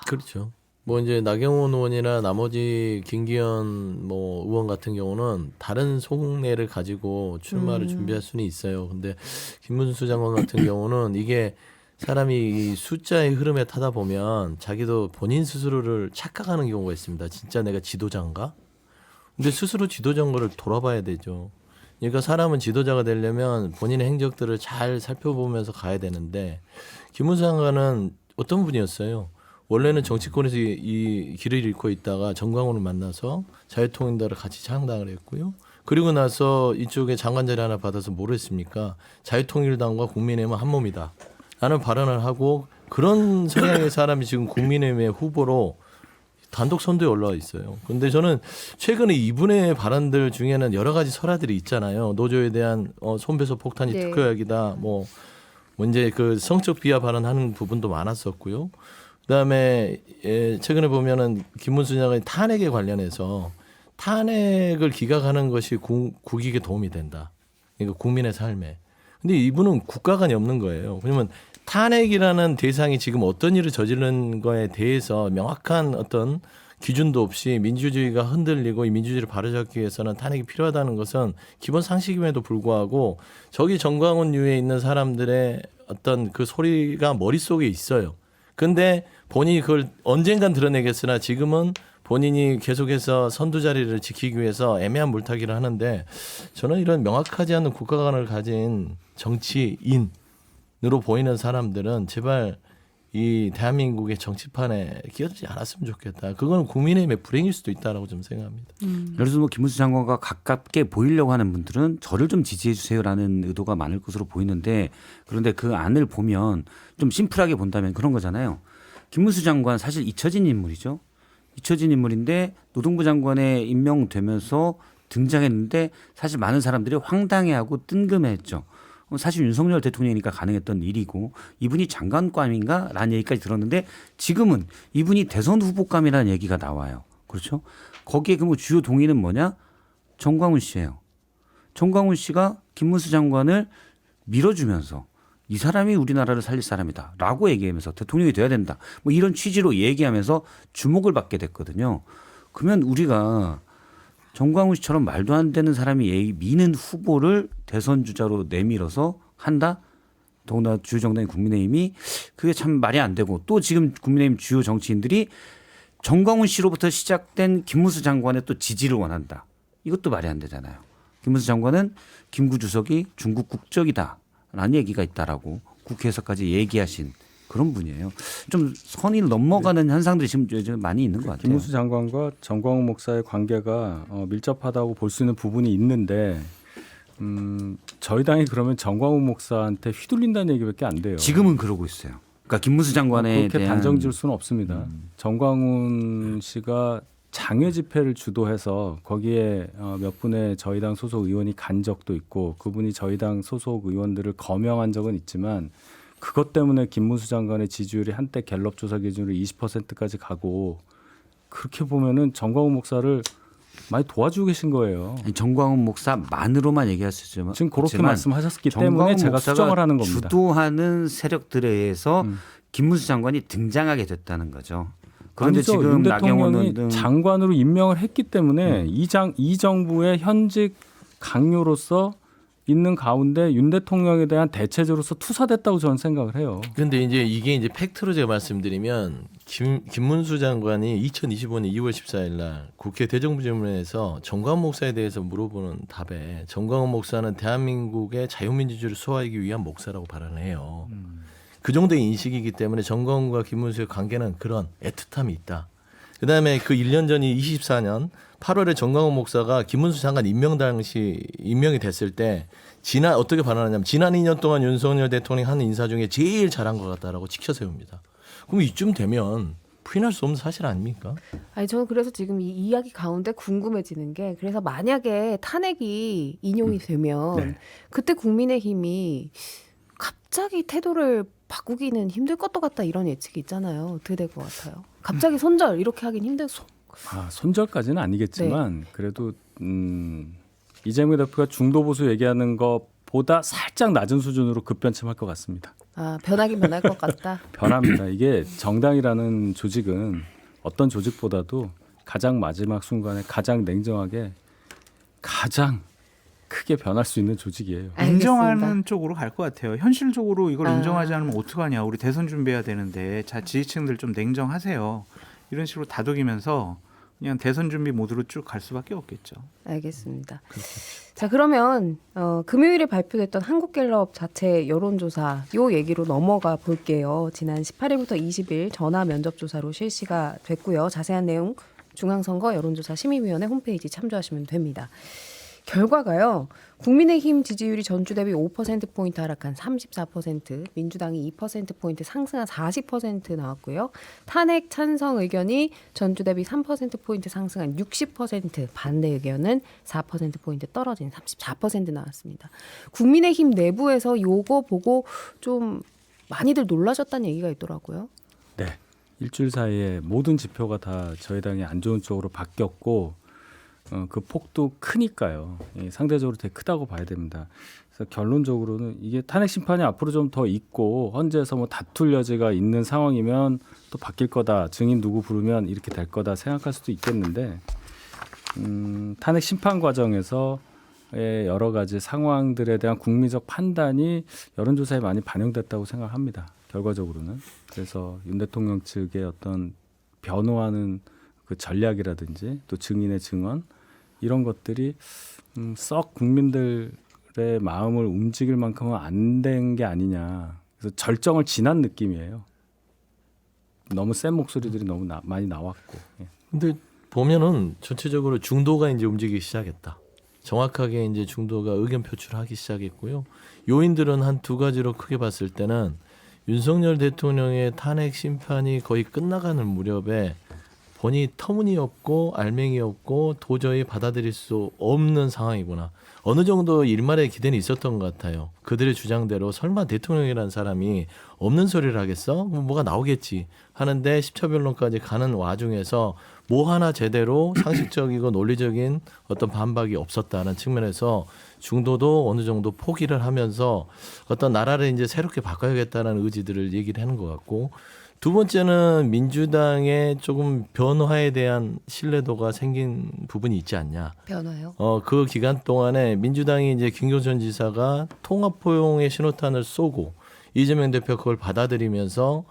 그렇죠. 뭐 이제 나경원 의원이나 나머지 김기현 뭐 의원 같은 경우는 다른 속내를 가지고 출마를 준비할 수는 있어요. 근데 김문수 장관 같은 경우는 이게 사람이 이 숫자의 흐름에 타다 보면 자기도 본인 스스로를 착각하는 경우가 있습니다. 진짜 내가 지도자인가? 근데 스스로 지도자인 거를 돌아봐야 되죠. 그러니까 사람은 지도자가 되려면 본인의 행적들을 잘 살펴보면서 가야 되는데 김문수 장관은 어떤 분이었어요? 원래는 정치권에서 이 길을 잃고 있다가 정광훈을 만나서 자유통일당을 같이 창당을 했고요. 그리고 나서 이쪽에 장관 자리 하나 받아서 뭘 했습니까? 자유통일당과 국민의힘은 한 몸이다. 라는 발언을 하고 그런 성향의 사람이 지금 국민의힘의 후보로 단독 선두에 올라와 있어요. 그런데 저는 최근에 이분의 발언들 중에는 여러 가지 설화들이 있잖아요. 노조에 대한 손배소 폭탄이 네. 특효약이다. 뭐 이제 그 성적 비하 발언하는 부분도 많았었고요. 그다음에 최근에 보면은 김문수 장관이 탄핵에 관련해서 탄핵을 기각하는 것이 국익에 도움이 된다. 그러니까 국민의 삶에. 근데 이분은 국가관이 없는 거예요. 왜냐면 탄핵이라는 대상이 지금 어떤 일을 저지른 거에 대해서 명확한 어떤 기준도 없이 민주주의가 흔들리고 이 민주주의를 바로잡기 위해서는 탄핵이 필요하다는 것은 기본 상식임에도 불구하고 저기 정광훈 유에 있는 사람들의 어떤 그 소리가 머릿속에 있어요. 근데 본인이 그걸 언젠간 드러내겠으나 지금은 본인이 계속해서 선두 자리를 지키기 위해서 애매한 물타기를 하는데 저는 이런 명확하지 않은 국가관을 가진 정치인으로 보이는 사람들은 제발 이 대한민국의 정치판에 끼어들지 않았으면 좋겠다. 그거는 국민의힘의 불행일 수도 있다라고 좀 생각합니다. 예를 들어서 뭐 김문수 장관과 가깝게 보이려고 하는 분들은 저를 좀 지지해 주세요라는 의도가 많을 것으로 보이는데 그런데 그 안을 보면 좀 심플하게 본다면 그런 거잖아요. 김문수 장관 사실 잊혀진 인물이죠. 잊혀진 인물인데 노동부 장관에 임명되면서 등장했는데 사실 많은 사람들이 황당해하고 뜬금해했죠. 사실 윤석열 대통령이니까 가능했던 일이고 이분이 장관감인가 라는 얘기까지 들었는데 지금은 이분이 대선 후보감이라는 얘기가 나와요. 그렇죠? 거기에 그 뭐 주요 동의는 뭐냐? 정광훈 씨예요. 정광훈 씨가 김문수 장관을 밀어주면서 이 사람이 우리나라를 살릴 사람이다 라고 얘기하면서 대통령이 돼야 된다. 뭐 이런 취지로 얘기하면서 주목을 받게 됐거든요. 그러면 우리가 정광훈 씨처럼 말도 안 되는 사람이 미는 후보를 대선 주자로 내밀어서 한다? 더구나 주요 정당인 국민의힘이 그게 참 말이 안 되고 또 지금 국민의힘 주요 정치인들이 정광훈 씨로부터 시작된 김문수 장관의 또 지지를 원한다. 이것도 말이 안 되잖아요. 김문수 장관은 김구 주석이 중국 국적이다라는 얘기가 있다라고 국회에서까지 얘기하신 그런 분이에요. 좀 선이 넘어가는 현상들이 지금 요즘 많이 있는 것 같아요. 김문수 장관과 정광훈 목사의 관계가 밀접하다고 볼 수 있는 부분이 있는데 저희 당이 그러면 정광훈 목사한테 휘둘린다는 얘기밖에 안 돼요. 지금은 그러고 있어요. 그러니까 김문수 장관에 그렇게 대한 단정 지을 수는 없습니다. 정광훈 씨가 장외 집회를 주도해서 거기에 몇 분의 저희 당 소속 의원이 간 적도 있고 그분이 저희 당 소속 의원들을 거명한 적은 있지만 그것 때문에 김문수 장관의 지지율이 한때 갤럽 조사 기준으로 20%까지 가고 그렇게 보면은 정광훈 목사를 많이 도와주고 계신 거예요. 정광훈 목사만으로만 얘기할 수 있지만 지금 그렇게 말씀하셨기 때문에 정광훈 제가 목사가 수정을 하는 겁니다. 주도하는 세력들에 의해서 김문수 장관이 등장하게 됐다는 거죠. 그런데 아니죠. 지금 윤 나경원 대통령이 의원 등 장관으로 임명을 했기 때문에 이 정부의 현직 강요로서 있는 가운데 윤 대통령에 대한 대체제로서 투사됐다고 저는 생각을 해요. 근데 이제 이게 이제 팩트로 제가 말씀드리면 김문수 장관이 2025년 2월 14일 날 국회 대정부질문에서 정광훈 목사에 대해서 물어보는 답에 정광훈 목사는 대한민국의 자유민주주의를 수호하기 위한 목사라고 발언을 해요. 그 정도의 인식이기 때문에 정광훈과 김문수의 관계는 그런 애틋함이 있다. 그다음에 그 1년 전이 24년 8월에 정광훈 목사가 김문수 장관 임명이 됐을 때 어떻게 발언하냐면 지난 2년 동안 윤석열 대통령이 한 인사 중에 제일 잘한 것 같다라고 치켜 세웁니다. 그럼 이쯤 되면 부인할 수 없는 사실 아닙니까? 아니 저는 그래서 지금 이 이야기 가운데 궁금해지는 게 그래서 만약에 탄핵이 인용이 되면 네. 그때 국민의힘이 갑자기 태도를 바꾸기는 힘들 것도 같다 이런 예측이 있잖아요. 어떻게 될 것 같아요? 갑자기 손절 이렇게 하긴 힘들 것 손절까지는 아니겠지만 네. 그래도 이재명 대표가 중도 보수 얘기하는 것보다 살짝 낮은 수준으로 급변침할 것 같습니다. 변하긴 변할 것 같다. 변합니다. 이게 정당이라는 조직은 어떤 조직보다도 가장 마지막 순간에 가장 냉정하게 가장 크게 변할 수 있는 조직이에요. 인정하는 알겠습니다. 쪽으로 갈 것 같아요. 현실적으로 이걸 아. 인정하지 않으면 어떡하냐. 우리 대선 준비해야 되는데 지지층들 좀 냉정하세요. 이런 식으로 다독이면서 그냥 대선 준비 모드로 쭉 갈 수밖에 없겠죠. 알겠습니다. 자 그러면 금요일에 발표됐던 한국갤럽 자체 여론조사 요 얘기로 넘어가 볼게요. 지난 18일부터 20일 전화 면접조사로 실시가 됐고요. 자세한 내용 중앙선거 여론조사 심의위원회 홈페이지 참조하시면 됩니다. 결과가요. 국민의힘 지지율이 전주 대비 5%포인트 하락한 34%, 민주당이 2%포인트 상승한 40% 나왔고요. 탄핵 찬성 의견이 전주 대비 3%포인트 상승한 60%, 반대 의견은 4%포인트 떨어진 34% 나왔습니다. 국민의힘 내부에서 요거 보고 좀 많이들 놀라셨다는 얘기가 있더라고요. 네. 일주일 사이에 모든 지표가 다 저희 당이 안 좋은 쪽으로 바뀌었고 그 폭도 크니까요. 상대적으로 되게 크다고 봐야 됩니다. 그래서 결론적으로는 이게 탄핵 심판이 앞으로 좀 더 있고 헌재에서 뭐 다툴 여지가 있는 상황이면 또 바뀔 거다. 증인 누구 부르면 이렇게 될 거다 생각할 수도 있겠는데 탄핵 심판 과정에서 여러 가지 상황들에 대한 국민적 판단이 여론조사에 많이 반영됐다고 생각합니다. 결과적으로는. 그래서 윤 대통령 측의 어떤 변호하는 그 전략이라든지 또 증인의 증언 이런 것들이 썩 국민들의 마음을 움직일 만큼은 안 된 게 아니냐. 그래서 절정을 지난 느낌이에요. 너무 센 목소리들이 너무 많이 나왔고. 예. 근데 보면은 전체적으로 중도가 이제 움직이기 시작했다. 정확하게 이제 중도가 의견 표출하기 시작했고요. 요인들은 한 두 가지로 크게 봤을 때는 윤석열 대통령의 탄핵 심판이 거의 끝나가는 무렵에 본이 터무니없고 알맹이 없고 도저히 받아들일 수 없는 상황이구나. 어느 정도 일말의 기대는 있었던 것 같아요. 그들의 주장대로 설마 대통령이라는 사람이 없는 소리를 하겠어? 뭐가 나오겠지 하는데 십차변론까지 가는 와중에서 뭐 하나 제대로 상식적이고 논리적인 어떤 반박이 없었다는 측면에서 중도도 어느 정도 포기를 하면서 어떤 나라를 이제 새롭게 바꿔야겠다는 의지들을 얘기를 하는 것 같고, 두 번째는 민주당의 조금 변화에 대한 신뢰도가 생긴 부분이 있지 않냐. 변화요? 그 기간 동안에 민주당이 이제 김경선 지사가 통합 포용의 신호탄을 쏘고 이재명 대표 그걸 받아들이면서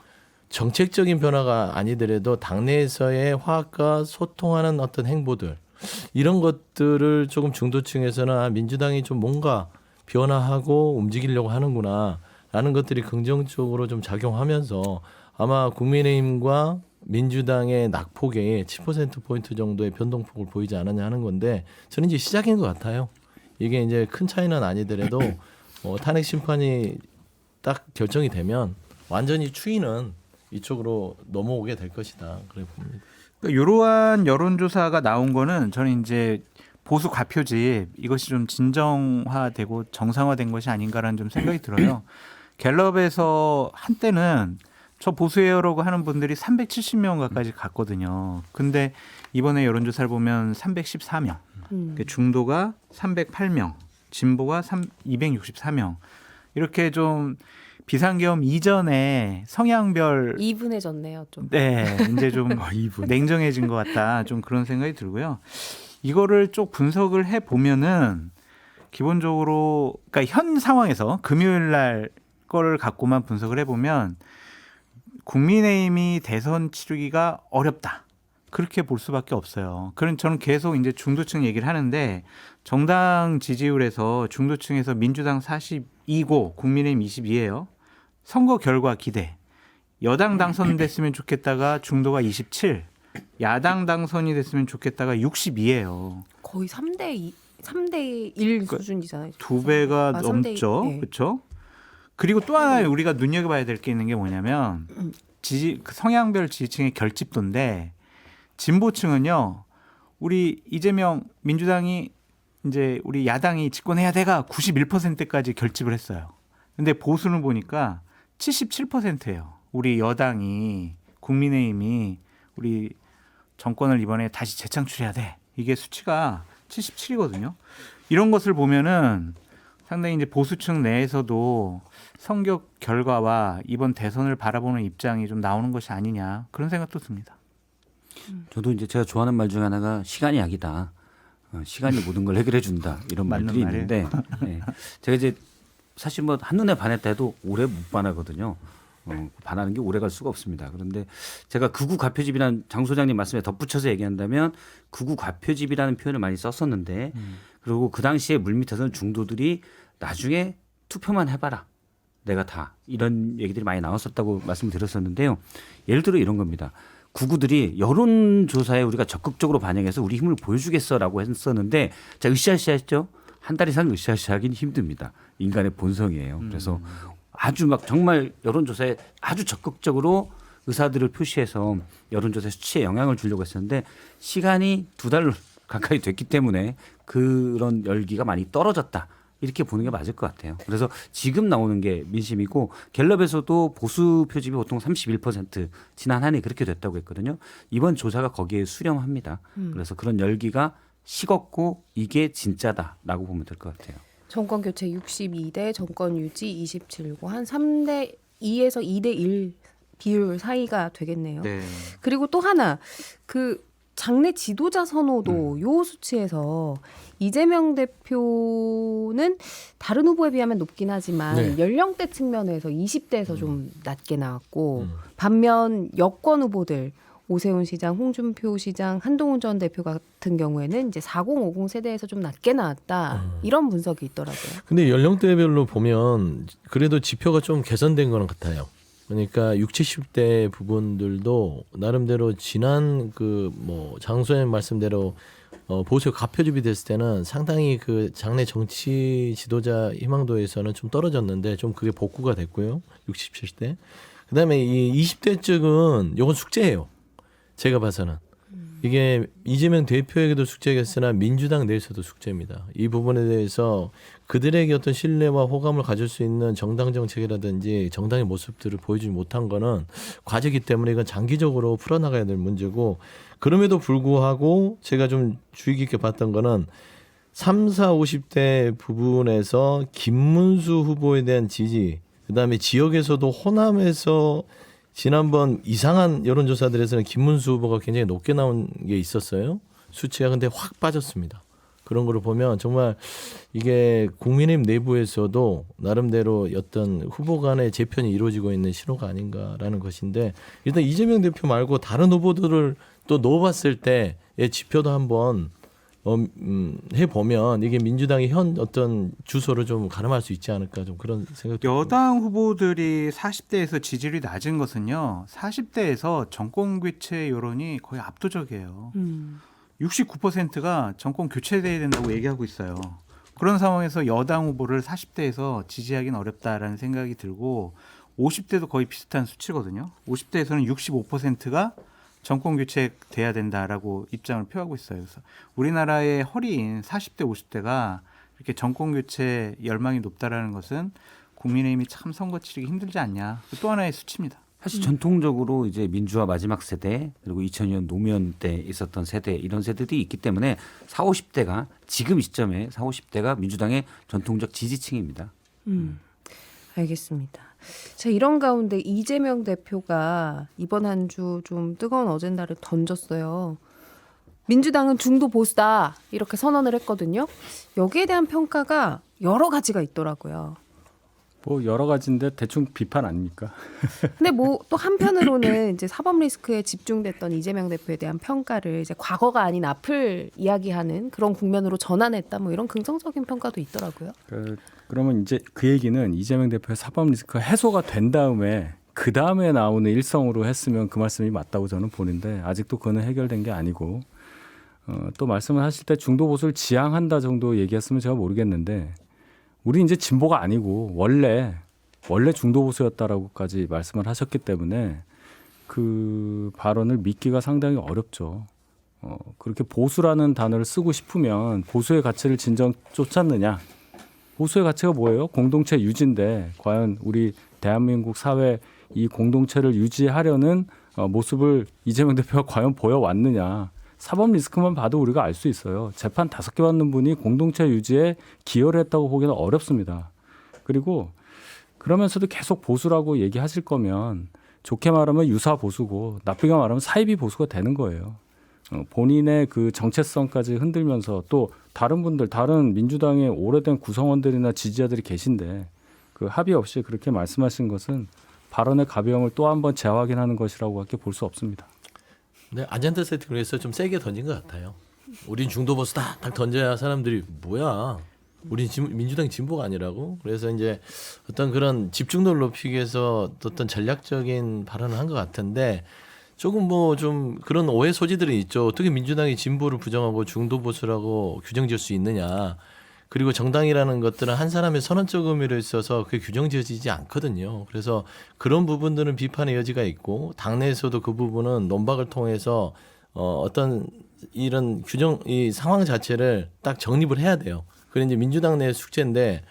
정책적인 변화가 아니더라도 당내에서의 화합과 소통하는 어떤 행보들 이런 것들을 조금 중도층에서는 민주당이 좀 뭔가 변화하고 움직이려고 하는구나라는 것들이 긍정적으로 좀 작용하면서 아마 국민의힘과 민주당의 낙폭에 10%포인트 정도의 변동폭을 보이지 않았냐 하는 건데 저는 이제 시작인 것 같아요. 이게 이제 큰 차이는 아니더라도 탄핵 심판이 딱 결정이 되면 완전히 추이는 이쪽으로 넘어오게 될 것이다. 그래 봅니다. 그러니까 이러한 여론조사가 나온 거는 저는 이제 보수 과표집 이것이 좀 진정화되고 정상화된 것이 아닌가라는 좀 생각이 들어요. 갤럽에서 한때는 저 보수예요라고 하는 분들이 370명 가까이 갔거든요. 근데 이번에 여론조사를 보면 314명, 중도가 308명, 진보가 264명. 이렇게 좀 비상계엄 이전에 성향별 이분해졌네요, 좀. 네, 이제 좀 냉정해진 것 같다. 좀 그런 생각이 들고요. 이거를 쭉 분석을 해 보면은 기본적으로 그러니까 현 상황에서 금요일 날 거를 갖고만 분석을 해 보면 국민의힘이 대선 치르기가 어렵다. 그렇게 볼 수밖에 없어요. 그런 저는 계속 이제 중도층 얘기를 하는데 정당 지지율에서 중도층에서 민주당 42고 국민의힘 22예요. 선거 결과 기대. 여당 당선됐으면 좋겠다가 중도가 27, 야당 당선이 됐으면 좋겠다가 62예요. 거의 3대 1 수준이잖아요. 두 배가 3대 1, 넘죠. 네. 그렇죠? 그리고 또 하나 우리가 눈여겨봐야 될 게 있는 게 뭐냐면 성향별 지지층의 결집도인데 진보층은요. 우리 이재명 민주당이 이제 우리 야당이 집권해야 돼가 91%까지 결집을 했어요. 근데 보수는 보니까 77%예요. 우리 여당이 국민의힘이 우리 정권을 이번에 다시 재창출해야 돼. 이게 수치가 77이거든요. 이런 것을 보면은 상당히 이제 보수층 내에서도 선거 결과와 이번 대선을 바라보는 입장이 좀 나오는 것이 아니냐 그런 생각도 듭니다. 저도 이제 제가 좋아하는 말 중에 하나가 시간이 약이다. 시간이 모든 걸 해결해 준다. 이런 맞는 말들이 말이에요. 있는데 네. 제가 이제 사실 뭐 한눈에 반했다 해도 오래 못 반하거든요. 반하는 게 오래 갈 수가 없습니다. 그런데 제가 극우 과표집이라는 장 소장님 말씀에 덧붙여서 얘기한다면 극우 과표집이라는 표현을 많이 썼었는데 그리고 그 당시에 물밑에서는 중도들이 나중에 투표만 해봐라. 내가 다 이런 얘기들이 많이 나왔었다고 말씀드렸었는데요. 예를 들어 이런 겁니다. 구구들이 여론조사에 우리가 적극적으로 반영해서 우리 힘을 보여주겠어라고 했었는데 자 으쌰으쌰했죠. 한 달 이상 으쌰으쌰하기는 힘듭니다. 인간의 본성이에요. 그래서 아주 막 정말 여론조사에 아주 적극적으로 의사들을 표시해서 여론조사 수치에 영향을 주려고 했었는데 시간이 2달 가까이 됐기 때문에 그런 열기가 많이 떨어졌다. 이렇게 보는 게 맞을 것 같아요. 그래서 지금 나오는 게 민심이고 갤럽에서도 보수 표집이 보통 31% 지난 한 해 그렇게 됐다고 했거든요. 이번 조사가 거기에 수렴합니다. 그래서 그런 열기가 식었고 이게 진짜다라고 보면 될 것 같아요. 정권 교체 62대 정권 유지 27고 한 3대 2에서 2대 1 비율 사이가 되겠네요. 네. 그리고 또 하나 그 장내 지도자 선호도 요 수치에서 이재명 대표는 다른 후보에 비하면 높긴 하지만 네. 연령대 측면에서 20대에서 좀 낮게 나왔고 반면 여권 후보들 오세훈 시장, 홍준표 시장, 한동훈 전 대표 같은 경우에는 이제 4050 세대에서 좀 낮게 나왔다. 이런 분석이 있더라고요. 근데 연령대별로 보면 그래도 지표가 좀 개선된 거는 같아요. 그러니까 60, 70대 부분들도 나름대로 지난 그 뭐 장소의 말씀대로 보수의 가표집이 됐을 때는 상당히 그 장내 정치 지도자 희망도에서는 좀 떨어졌는데 좀 그게 복구가 됐고요. 60, 70대. 그다음에 이 20대 쪽은 요건 숙제예요. 제가 봐서는. 이게 이재명 대표에게도 숙제겠으나 민주당 내에서도 숙제입니다. 이 부분에 대해서 그들에게 어떤 신뢰와 호감을 가질 수 있는 정당 정책이라든지 정당의 모습들을 보여주지 못한 거는 과제이기 때문에 이건 장기적으로 풀어나가야 될 문제고, 그럼에도 불구하고 제가 좀 주의 깊게 봤던 거는 3, 4, 50대 부분에서 김문수 후보에 대한 지지, 그다음에 지역에서도 호남에서 지난번 이상한 여론조사들에서는 김문수 후보가 굉장히 높게 나온 게 있었어요. 수치가. 근데 확 빠졌습니다. 그런 거를 보면 정말 이게 국민의힘 내부에서도 나름대로 어떤 후보 간의 재편이 이루어지고 있는 신호가 아닌가라는 것인데, 일단 이재명 대표 말고 다른 후보들을 또 넣어봤을 때의 지표도 한번 해보면 이게 민주당의 현 어떤 주소를 좀 가늠할 수 있지 않을까, 좀 그런 생각도. 여당 후보들이 40대에서 지지율이 낮은 것은요. 40대에서 정권 교체 여론이 거의 압도적이에요. 69%가 정권 교체돼야 된다고 얘기하고 있어요. 그런 상황에서 여당 후보를 40대에서 지지하기는 어렵다라는 생각이 들고, 50대도 거의 비슷한 수치거든요. 50대에서는 65%가 정권 교체돼야 된다라고 입장을 표하고 있어요. 그래서 우리나라의 허리인 40대, 50대가 이렇게 정권 교체 열망이 높다라는 것은 국민의힘이 참 선거 치르기 힘들지 않냐. 또 하나의 수치입니다. 사실 전통적으로 이제 민주화 마지막 세대, 그리고 2000년 노무현 때 있었던 세대, 이런 세대들이 있기 때문에 40, 50대가 지금 시점에 40, 50대가 민주당의 전통적 지지층입니다. 알겠습니다. 자, 이런 가운데 이재명 대표가 이번 한 주 좀 뜨거운 어젠다를 던졌어요. 민주당은 중도 보수다 이렇게 선언을 했거든요. 여기에 대한 평가가 여러 가지가 있더라고요. 뭐 여러 가지인데 대충 비판 아닙니까? 근데 뭐 또 한편으로는 이제 사법 리스크에 집중됐던 이재명 대표에 대한 평가를 이제 과거가 아닌 앞을 이야기하는 그런 국면으로 전환했다, 뭐 이런 긍정적인 평가도 있더라고요. 그러면 이제 그 얘기는 이재명 대표의 사법 리스크가 해소가 된 다음에 그 다음에 나오는 일성으로 했으면 그 말씀이 맞다고 저는 보는데, 아직도 그거는 해결된 게 아니고, 또 말씀을 하실 때 중도 보수를 지향한다 정도 얘기했으면 제가 모르겠는데, 우리 이제 진보가 아니고 원래 중도 보수였다라고까지 말씀을 하셨기 때문에 그 발언을 믿기가 상당히 어렵죠. 그렇게 보수라는 단어를 쓰고 싶으면 보수의 가치를 진정 쫓았느냐? 보수의 가치가 뭐예요? 공동체 유지인데 과연 우리 대한민국 사회 이 공동체를 유지하려는 모습을 이재명 대표가 과연 보여왔느냐? 사법 리스크만 봐도 우리가 알 수 있어요. 재판 5개 받는 분이 공동체 유지에 기여를 했다고 보기는 어렵습니다. 그리고 그러면서도 계속 보수라고 얘기하실 거면 좋게 말하면 유사 보수고 나쁘게 말하면 사이비 보수가 되는 거예요. 본인의 그 정체성까지 흔들면서 또 다른 분들, 다른 민주당의 오래된 구성원들이나 지지자들이 계신데 그 합의 없이 그렇게 말씀하신 것은 발언의 가벼움을 또 한번 재확인하는 것이라고밖에 볼 수 없습니다. 네, 아젠다 세팅을 해서 좀 세게 던진 것 같아요. 우린 중도 보수다 딱 던져야 사람들이 뭐야, 우린 민주당 진보가 아니라고. 그래서 이제 어떤 그런 집중도를 높이기 위해서 어떤 전략적인 발언을 한 것 같은데, 조금 뭐 좀 그런 오해 소지들이 있죠. 어떻게 민주당이 진보를 부정하고 중도 보수라고 규정지을 수 있느냐. 그리고 정당이라는 것들은 한 사람의 선언적 의미로 있어서 그게 규정지어지지 않거든요. 그래서 그런 부분들은 비판의 여지가 있고, 당내에서도 그 부분은 논박을 통해서 어떤 이런 규정, 이 상황 자체를 딱 정립을 해야 돼요. 그게 이제 민주당 내 숙제인데,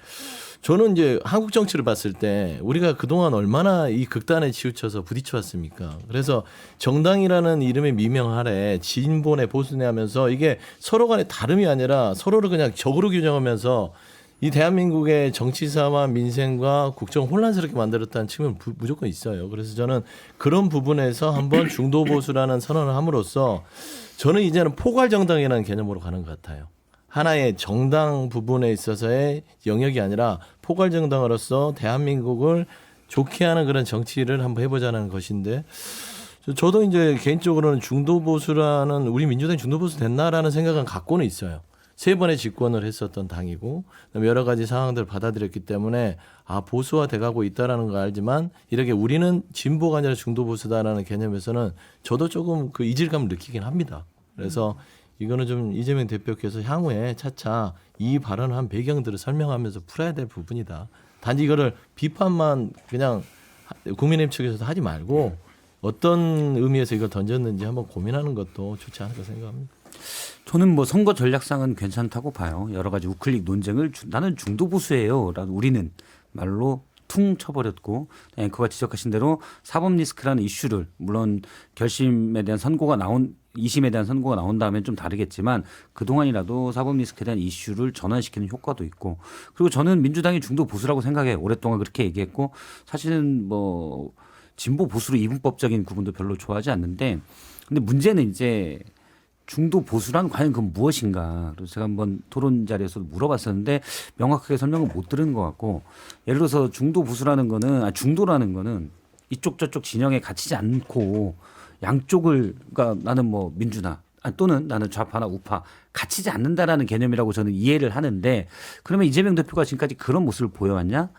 저는 이제 한국 정치를 봤을 때 우리가 그동안 얼마나 이 극단에 치우쳐서 부딪혀 왔습니까? 그래서 정당이라는 이름의 미명 아래 진보네 보수네 하면서 이게 서로 간의 다름이 아니라 서로를 그냥 적으로 규정하면서 이 대한민국의 정치사와 민생과 국정 혼란스럽게 만들었다는 측면은 무조건 있어요. 그래서 저는 그런 부분에서 한번 중도 보수라는 선언을 함으로써 저는 이제는 포괄정당이라는 개념으로 가는 것 같아요. 하나의 정당 부분에 있어서의 영역이 아니라 포괄정당으로서 대한민국을 좋게 하는 그런 정치를 한번 해보자는 것인데, 저도 이제 개인적으로는 중도 보수라는 우리 민주당이 중도 보수 됐나라는 생각은 갖고는 있어요. 3번의 집권을 했었던 당이고 여러 가지 상황들을 받아들였기 때문에 보수화 돼가고 있다라는 걸 알지만 이렇게 우리는 진보가 아니라 중도 보수다라는 개념에서는 저도 조금 그 이질감을 느끼긴 합니다. 그래서 이거는 좀 이재명 대표께서 향후에 차차 이 발언한 배경들을 설명하면서 풀어야 될 부분이다. 단지 이거를 비판만 그냥 국민의힘 측에서도 하지 말고 어떤 의미에서 이걸 던졌는지 한번 고민하는 것도 좋지 않을까 생각합니다. 저는 뭐 선거 전략상은 괜찮다고 봐요. 여러 가지 우클릭 논쟁을 나는 중도 보수예요. 라고 우리는 말로 퉁 쳐버렸고 앵커가 지적하신 대로 사법 리스크라는 이슈를 물론 결심에 대한 선고가 나온 2심에 대한 선고가 나온 다음엔 좀 다르겠지만 그동안이라도 사법 리스크에 대한 이슈를 전환시키는 효과도 있고 그리고 저는 민주당이 중도 보수라고 생각해요. 오랫동안 그렇게 얘기했고 사실은 뭐 진보 보수로 이분법적인 구분도 별로 좋아하지 않는데 근데 문제는 이제 중도 보수란 과연 그건 무엇인가. 그래서 제가 한번 토론 자리에서도 물어봤었는데 명확하게 설명을 못 들은 것 같고 예를 들어서 중도 보수라는 거는 중도라는 거는 이쪽 저쪽 진영에 갇히지 않고 양쪽을 그러니까 나는 뭐 민주나 또는 나는 좌파나 우파 갇히지 않는다라는 개념이라고 저는 이해를 하는데 그러면 이재명 대표가 지금까지 그런 모습을 보여왔냐?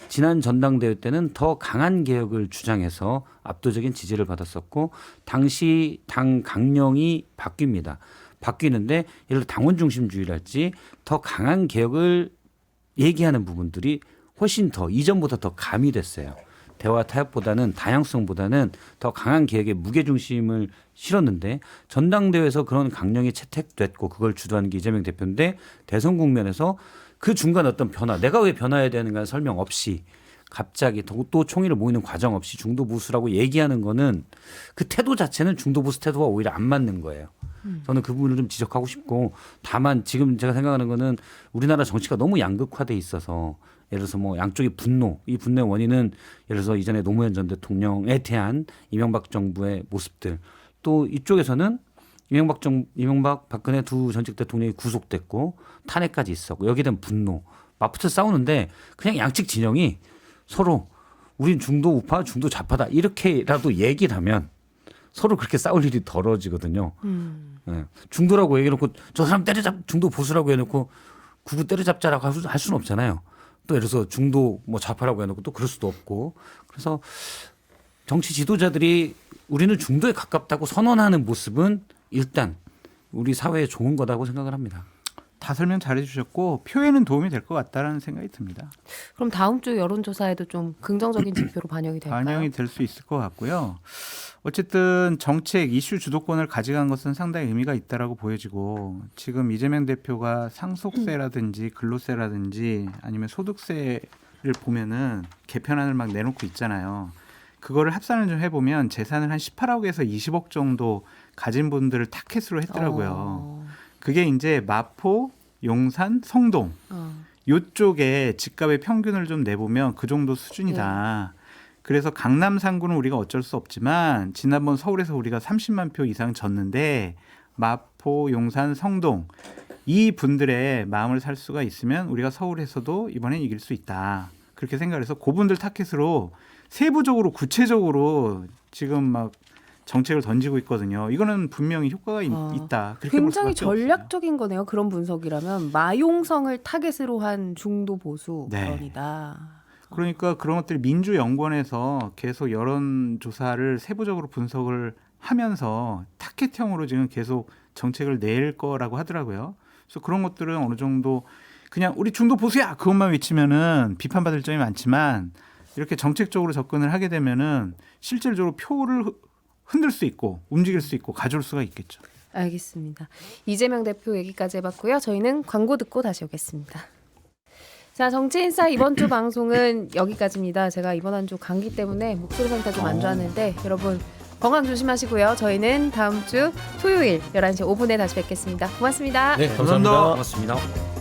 지난 전당대회 때는 더 강한 개혁을 주장해서 압도적인 지지를 받았었고 당시 당 강령이 바뀝니다. 바뀌는데 예를 들어 당원 중심주의랄지 더 강한 개혁을 얘기하는 부분들이 훨씬 더 이전보다 더 가미됐어요. 대화 타협보다는 다양성보다는 더 강한 개혁에 무게중심을 실었는데 전당대회에서 그런 강령이 채택됐고 그걸 주도하는 게 이재명 대표인데 대선 국면에서 그 중간 어떤 변화 내가 왜 변화해야 되는가 설명 없이 갑자기 또 총의를 모이는 과정 없이 중도 보수라고 얘기하는 거는 그 태도 자체는 중도 보수 태도와 오히려 안 맞는 거예요. 저는 그 부분을 좀 지적하고 싶고 다만 지금 제가 생각하는 거는 우리나라 정치가 너무 양극화돼 있어서 예를 들어서 뭐 양쪽의 분노, 이 분노의 원인은 예를 들어서 이전에 노무현 전 대통령에 대한 이명박 정부의 모습들 또 이쪽에서는 이명박 박근혜 두 전직 대통령이 구속됐고 탄핵까지 있었고 여기에 대한 분노 맞붙어 싸우는데 그냥 양측 진영이 서로 우린 중도 우파 중도 좌파다 이렇게라도 얘기를 하면 서로 그렇게 싸울 일이 덜어지거든요. 네. 중도라고 얘기해놓고 저 사람 때려잡 중도 보수라고 해놓고 구구 때려잡자라고 할 수는 없잖아요. 또 예를 들어서 중도 뭐 좌파라고 해놓고 또 그럴 수도 없고 그래서 정치 지도자들이 우리는 중도에 가깝다고 선언하는 모습은 일단 우리 사회에 좋은 거다고 생각을 합니다. 다 설명 잘해 주셨고 표에는 도움이 될 것 같다라는 생각이 듭니다. 그럼 다음 주 여론조사에도 좀 긍정적인 지표로 반영이 될까요? 반영이 될 수 있을 것 같고요. 어쨌든 정책 이슈 주도권을 가져간 것은 상당히 의미가 있다라고 보여지고 지금 이재명 대표가 상속세라든지 근로세라든지 아니면 소득세를 보면은 개편안을 막 내놓고 있잖아요. 그거를 합산을 좀 해보면 재산을 한 18억에서 20억 정도 가진 분들을 타켓으로 했더라고요. 그게 이제 마포, 용산, 성동 요쪽에 집값의 평균을 좀 내보면 그 정도 수준이다. 그래서 강남 3구는 우리가 어쩔 수 없지만 지난번 서울에서 우리가 30만 표 이상 졌는데 마포, 용산, 성동 이 분들의 마음을 살 수가 있으면 우리가 서울에서도 이번엔 이길 수 있다. 그렇게 생각해서 그분들 타켓으로 세부적으로 구체적으로 지금 막 정책을 던지고 있거든요. 이거는 분명히 효과가 있다. 그렇게 볼 굉장히 수밖에 전략적인 없어요. 거네요. 그런 분석이라면 마용성을 타겟으로 한 중도 보수 네. 언이다. 그러니까 그런 것들이 민주연구원에서 계속 여론조사를 세부적으로 분석을 하면서 타겟형으로 지금 계속 정책을 낼 거라고 하더라고요. 그래서 그런 것들은 어느 정도 그냥 우리 중도 보수야 그것만 외치면은 비판받을 점이 많지만 이렇게 정책적으로 접근을 하게 되면은 실질적으로 표를 흔들 수 있고 움직일 수 있고 가져올 수가 있겠죠. 알겠습니다. 이재명 대표 얘기까지 해봤고요. 저희는 광고 듣고 다시 오겠습니다. 자, 정치인사 이번 주 방송은 여기까지입니다. 제가 이번 한 주 감기 때문에 목소리 상태 좀 안 좋았는데 여러분 건강 조심하시고요. 저희는 다음 주 토요일 11시 5분에 다시 뵙겠습니다. 고맙습니다. 네, 감사합니다. 고맙습니다.